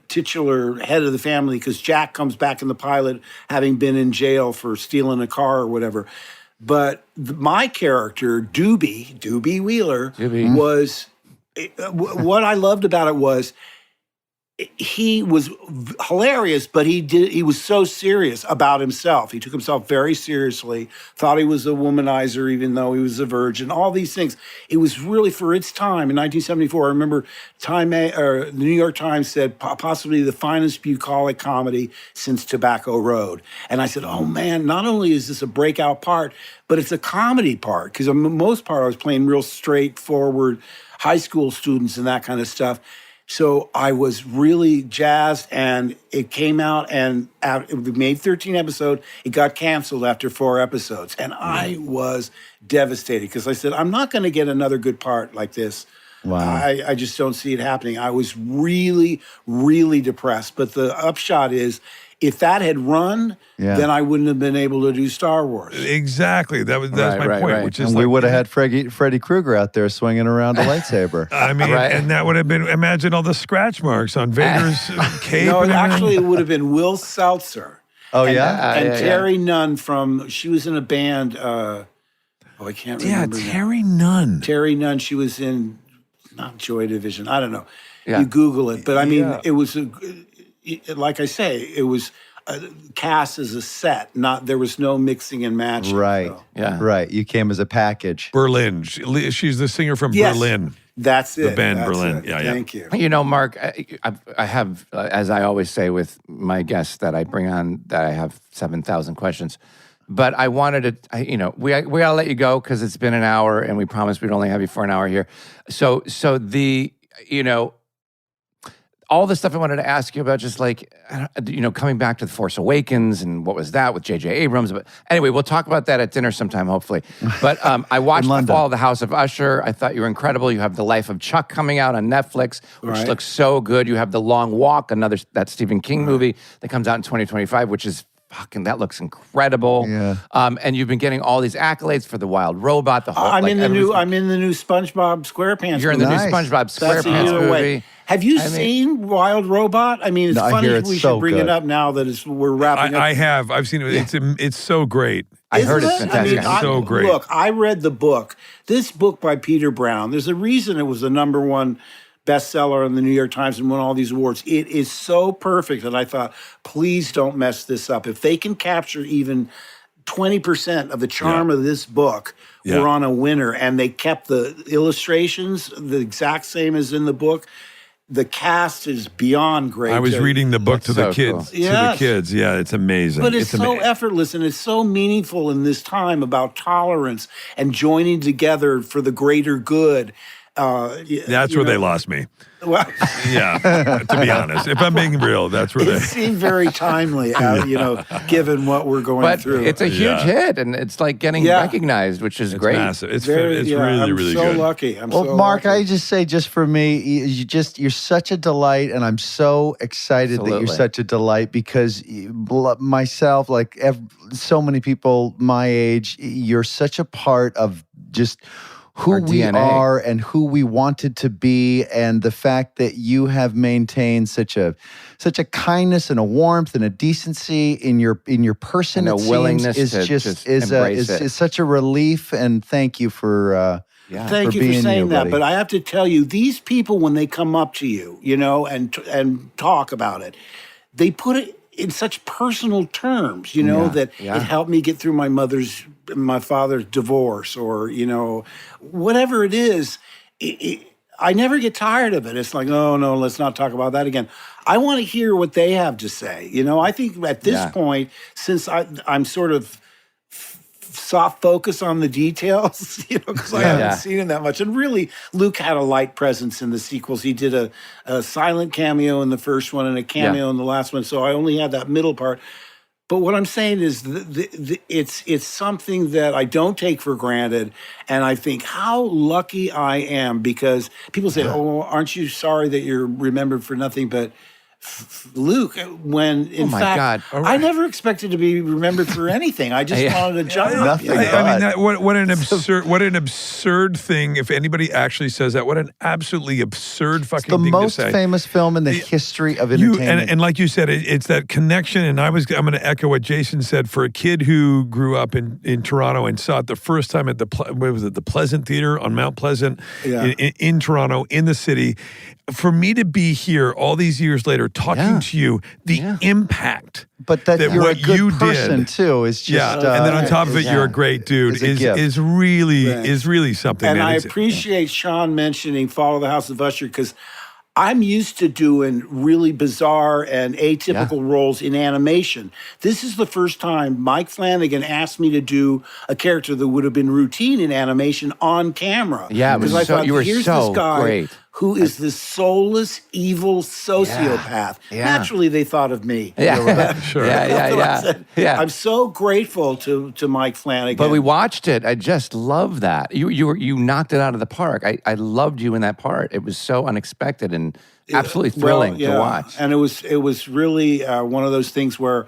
titular head of the family because Jack comes back in the pilot having been in jail for stealing a car or whatever. But my character, Doobie Wheeler, was what I loved about it was he was hilarious, but he was so serious about himself. He took himself very seriously, thought he was a womanizer even though he was a virgin, all these things. It was really, for its time, in 1974, I remember the New York Times said possibly the finest bucolic comedy since Tobacco Road. And I said, oh man, not only is this a breakout part, but it's a comedy part, because the most part I was playing real straightforward high school students and that kind of stuff. So I was really jazzed, and it came out, and it made 13 episodes. It got canceled after 4 episodes, and I was devastated because I said, I'm not going to get another good part like this. Wow. I just don't see it happening. I was really, really depressed. But the upshot is, if that had run, then I wouldn't have been able to do Star Wars. Exactly. That's my point. Which is and we would have had Freddy Krueger out there swinging around a lightsaber. I mean, and that would have been, imagine all the scratch marks on Vader's cape. No, actually, it would have been Will Seltzer. Oh, And Terry Nunn she was in a band, I can't remember. Yeah, Terry Nunn. Terry Nunn, she was in, not Joy Division, I don't know. Yeah. You Google it. But I mean, it was, like I say, it was cast as a set. There was no mixing and matching. Right. So. Yeah. Right. You came as a package. Berlin. She's the singer from Berlin. That's it. The band That's Berlin. It. Yeah. Thank you. You know, Mark, I have, as I always say with my guests that I bring on, that I have 7,000 questions. But I wanted to, we gotta let you go because it's been an hour, and we promised we'd only have you for an hour here. So all the stuff I wanted to ask you about, just like, coming back to The Force Awakens and what was that with J.J. Abrams. But anyway, we'll talk about that at dinner sometime, hopefully. But I watched The Fall of the House of Usher. I thought you were incredible. You have The Life of Chuck coming out on Netflix, which looks so good. You have The Long Walk, that Stephen King movie that comes out in 2025, which is that looks incredible. Yeah. And you've been getting all these accolades for The Wild Robot. I'm in the new SpongeBob SquarePants. You're in the new SpongeBob SquarePants movie. Have you seen Wild Robot? I mean, it's funny we should bring it up now that we're wrapping up. I have. I've seen it. It's so great. I heard it's fantastic. It's so great. Look, I read the book. This book by Peter Brown, there's a reason it was the #1 bestseller in the New York Times and won all these awards. It is so perfect that I thought, please don't mess this up. If they can capture even 20% of the charm of this book, we're on a winner. And they kept the illustrations the exact same as in the book. The cast is beyond great. I was reading the book to the kids. Cool. To the kids, yeah, it's amazing. But it's so effortless, and it's so meaningful in this time about tolerance and joining together for the greater good. That's where they lost me. Well, to be honest, if I'm being real, that's where it seemed very timely, given what we're going through. It's a huge hit, and it's like getting recognized, which is great. Massive. It's really, really so good. Lucky. Well, Mark, I just say, just for me, you're such a delight, and I'm so excited that you're such a delight because myself, like so many people my age, you're such a part of just who we are and who we wanted to be, and the fact that you have maintained such a kindness and a warmth and a decency in your person, and a willingness is such a relief. And thank you for thank you for saying that. But I have to tell you, these people, when they come up to you, and talk about it, they put it in such personal terms, that it helped me get through my father's divorce, or, whatever it is. I never get tired of it. It's like, oh, no, let's not talk about that again. I want to hear what they have to say. I think at this point, since I'm sort of soft focus on the details, because I haven't seen him that much. And really, Luke had a light presence in the sequels. He did a silent cameo in the first one and a cameo in the last one. So I only had that middle part. But what I'm saying is it's something that I don't take for granted. And I think how lucky I am, because people say, oh, aren't you sorry that you're remembered for nothing but Luke, when in fact I never expected to be remembered for anything. I just wanted to jump. Nothing. I mean, what an absurd thing. If anybody actually says that, what an absolutely absurd fucking the thing most to say. famous film in the history of entertainment. And like you said, it's that connection. And I'm going to echo what Jason said. For a kid who grew up in Toronto and saw it the first time at the Pleasant Theater on Mount Pleasant in Toronto, in the city, for me to be here all these years later talking to you, the impact. But that you're what a good you person did, too is just and then on top of it, you're a great dude. Is really something. And I appreciate Sean mentioning Follow the House of Usher, because I'm used to doing really bizarre and atypical roles in animation. This is the first time Mike Flanagan asked me to do a character that would have been routine in animation on camera. Yeah, because I thought, you were here's so this guy great. who is this soulless, evil sociopath. Naturally, they thought of me. Yeah, sure. Yeah. I'm so grateful to Mike Flanagan. But we watched it. I just love that. You knocked it out of the park. I loved you in that part. It was so unexpected and absolutely thrilling to watch. And it was really one of those things where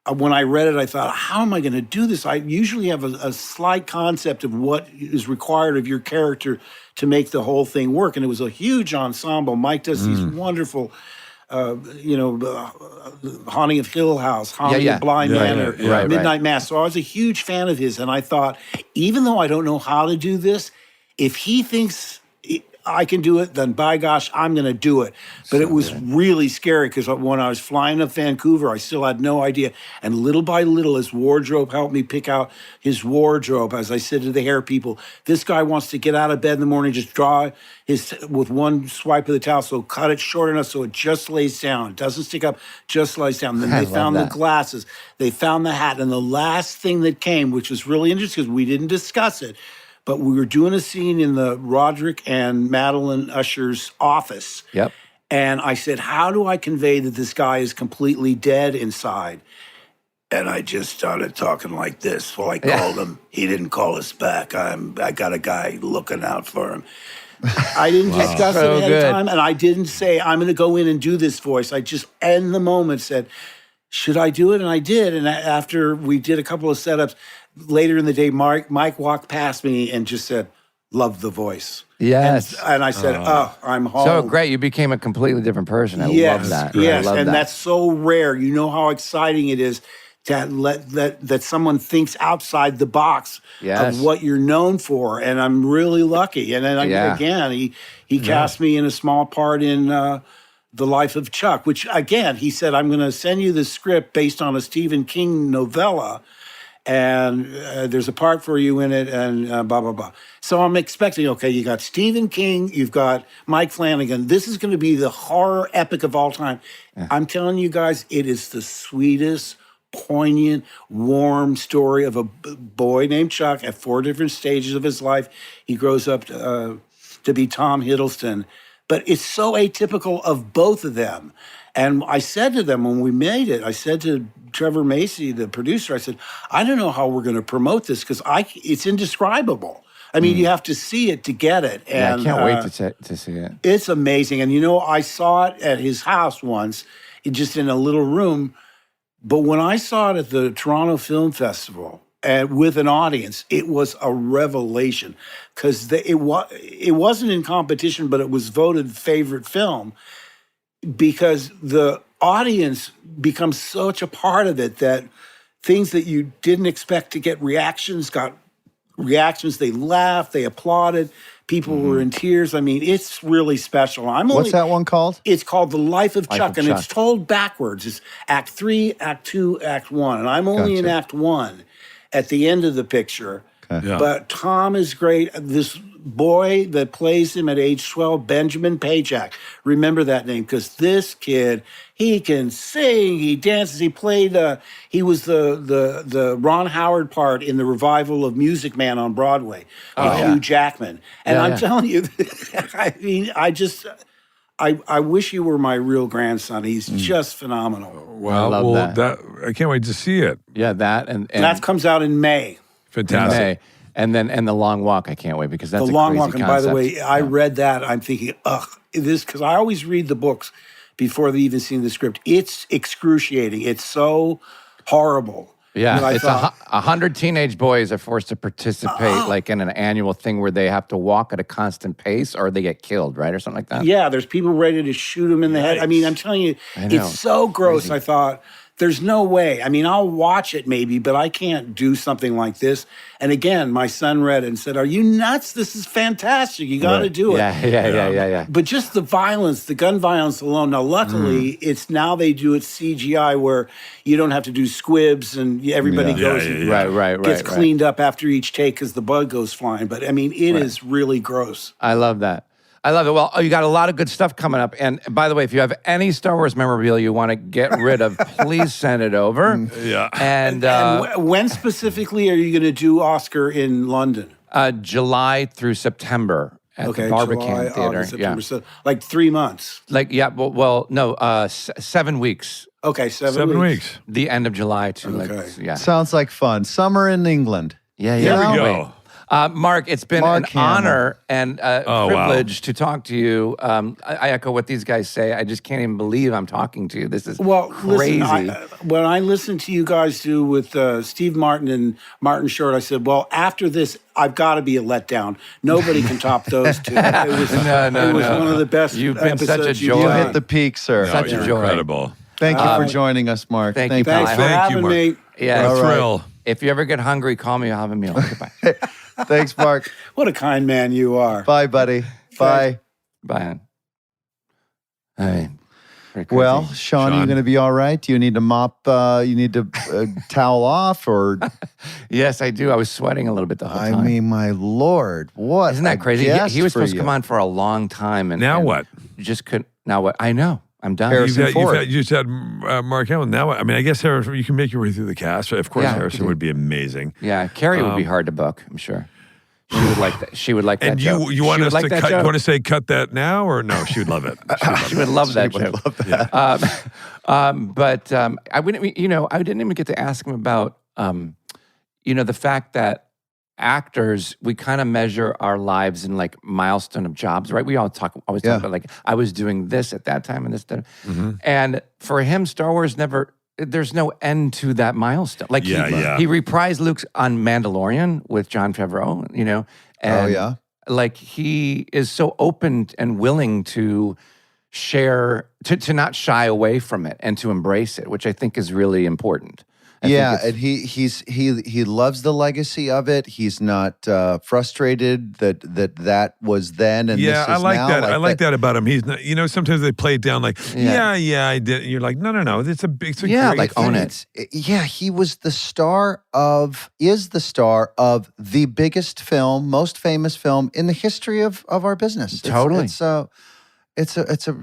when I read it, I thought, how am I going to do this? I usually have a slight concept of what is required of your character to make the whole thing work. And it was a huge ensemble. Mike does these wonderful, Haunting of Hill House, Haunting of Blind Manor, Midnight Mass. So I was a huge fan of his. And I thought, even though I don't know how to do this, if he thinks I can do it, then by gosh, I'm going to do it. But it was really scary because when I was flying up Vancouver, I still had no idea. And little by little, his wardrobe helped me pick out his wardrobe. As I said to the hair people, this guy wants to get out of bed in the morning, just draw his with one swipe of the towel. So cut it short enough so it just lays down. It doesn't stick up, just lays down. Then they found the glasses. They found the hat. And the last thing that came, which was really interesting because we didn't discuss it, but we were doing a scene in the Roderick and Madeline Usher's office. Yep. And I said, how do I convey that this guy is completely dead inside? And I just started talking like this. Well, I called him. He didn't call us back. I got a guy looking out for him. I didn't discuss it ahead of time. And I didn't say, I'm going to go in and do this voice. I just, in the moment, said, should I do it? And I did. And after we did a couple of setups, later in the day, Mike walked past me and just said, love the voice. Yes. And I said, I'm home. So great. You became a completely different person. I love that. Yes, I love and that. that's so rare. You know how exciting it is to that someone thinks outside the box of what you're known for. And I'm really lucky. And then again, he cast me in a small part in The Life of Chuck, which again, he said, I'm going to send you the script based on a Stephen King novella. And there's a part for you in it, and blah, blah, blah. So I'm expecting, okay, you got Stephen King, you've got Mike Flanagan. This is going to be the horror epic of all time. Yeah. I'm telling you guys, it is the sweetest, poignant, warm story of a boy named Chuck at 4 different stages of his life. He grows up to be Tom Hiddleston. But it's so atypical of both of them. And I said to them when we made it, I said to Trevor Macy, the producer, I said, I don't know how we're going to promote this because it's indescribable. I mean, you have to see it to get it. And I can't wait to see it. It's amazing. And, I saw it at his house once, just in a little room. But when I saw it at the Toronto Film Festival, and with an audience, it was a revelation because it wasn't in competition, but it was voted favorite film because the audience becomes such a part of it that things that you didn't expect to get reactions got reactions. They laughed, they applauded, people were in tears. I mean, it's really special. What's that one called? It's called The Life of Chuck, and it's told backwards. It's Act 3, Act 2, Act 1, and I'm only in Act 1. At the end of the picture. Okay. Yeah. But Tom is great. This boy that plays him at age 12, Benjamin Pajak. Remember that name because this kid, he can sing, he dances. He played, he was the Ron Howard part in the revival of Music Man on Broadway with Hugh Jackman. And I'm telling you, I mean, I wish you were my real grandson. He's just phenomenal. Well, that I can't wait to see it. Yeah, that and that comes out in May. Fantastic. In May. And then The Long Walk, I can't wait because that's The a Long crazy Walk. And concept. by the way, I read that. I'm thinking, this because I always read the books before they even seen the script. It's excruciating. It's so horrible. Yeah, I it's thought, 100 teenage boys are forced to participate like in an annual thing where they have to walk at a constant pace or they get killed, right? Or something like that. yeah, there's people ready to shoot them in the head. I mean, I'm telling you, it's so gross. Crazy. I thought, there's no way. I mean, I'll watch it maybe, but I can't do something like this. And again, my son read it and said, are you nuts? This is fantastic. You got to do it. Yeah. But just the violence, the gun violence alone. Now, luckily, it's now they do it CGI where you don't have to do squibs and everybody goes and gets cleaned up after each take because the bug goes flying. But I mean, it is really gross. I love that. I love it. Well, you got a lot of good stuff coming up. And by the way, if you have any Star Wars memorabilia you want to get rid of, please send it over. Yeah. And when specifically are you going to do Oscar in London? July through September at the Barbican Theater. August, September, so like 3 months. No, 7 weeks. Okay, 7 weeks. The end of July to Sounds like fun. Summer in England. Yeah. There we go. Mark, it's been an honor and privilege to talk to you. I echo what these guys say. I just can't even believe I'm talking to you. This is crazy. Listen, when I listened to you guys do with Steve Martin and Martin Short, I said, well, after this, I've got to be a letdown. Nobody can top those two. It was one of the best You've been such a joy. You hit the peak, sir. Such a joy. Incredible. Thank you for joining us, Mark. Thank you. Thanks for having me. Yeah, a thrill. If you ever get hungry, call me. I'll have a meal. Goodbye. Thanks, Mark. What a kind man you are. Bye, buddy. Bye. Bye. Hey. Well, Sean, are you going to be all right? Do you need to mop? You need to towel off, or? Yes, I do. I was sweating a little bit the whole time. I mean, my Lord, what? Isn't that crazy? He was supposed to come on for a long time, and now what? You just couldn't. Now what? I know. I'm done. You just had Mark Hamill. Now, I mean, I guess Harrison, you can make your way through the cast. Of course, Harrison would be amazing. Yeah, Carrie would be hard to book, I'm sure. She would like that. She would like that. And joke. you want us like to that cut? joke? You want to say cut that now, or no? She would love it. She would love that joke. But I wouldn't. I didn't even get to ask him about the fact that actors, we kind of measure our lives in like milestone of jobs, right? We always talk about like I was doing this at that time and this time. Mm-hmm. And for him, Star Wars there's no end to that milestone. Like he reprised Luke on Mandalorian with Jon Favreau, and like he is so open and willing to share, to not shy away from it and to embrace it, which I think is really important. And he loves the legacy of it. He's not frustrated that was then and this is I like now. that. I like that about him. He's not. Sometimes they play it down like, I did. You're like, no. It's a great like thing. own it. He was is the star of the biggest film, most famous film in the history of our business. Totally. It's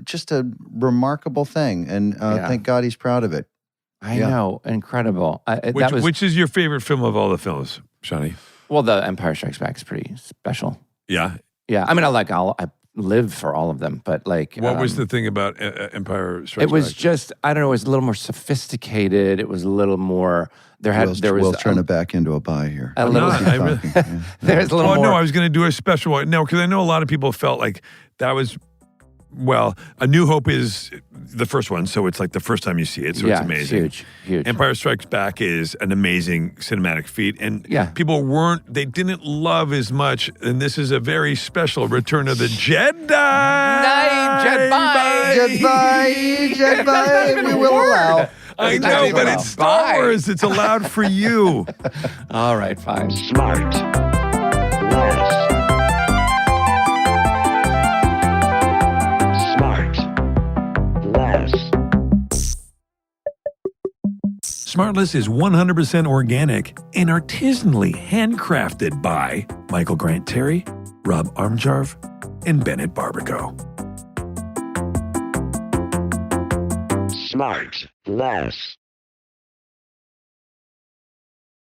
just a remarkable thing, and thank God he's proud of it. I know, incredible. Which is your favorite film of all the films, Shawnee? Well, The Empire Strikes Back is pretty special. Yeah, yeah. I mean, I live for all of them, but like, what was the thing about Empire Strikes Back? It was just, I don't know. It was a little more sophisticated. It was a little more. Will's trying to back into a buy here. A little. There's a little more. No, I was going to do a special one. No, because I know a lot of people felt like that was. Well, A New Hope is the first one, so it's like the first time you see it, so it's amazing. Huge. Empire Strikes Back is an amazing cinematic feat, and people they didn't love as much, and this is a very special Return of the Jedi. Jedi, we will allow. I know, but it's Star Wars. It's allowed for you. All right, fine. SmartLess. SmartLess is 100% organic and artisanally handcrafted by Michael Grant Terry, Rob Armjarv, and Bennett Barbaco. SmartLess.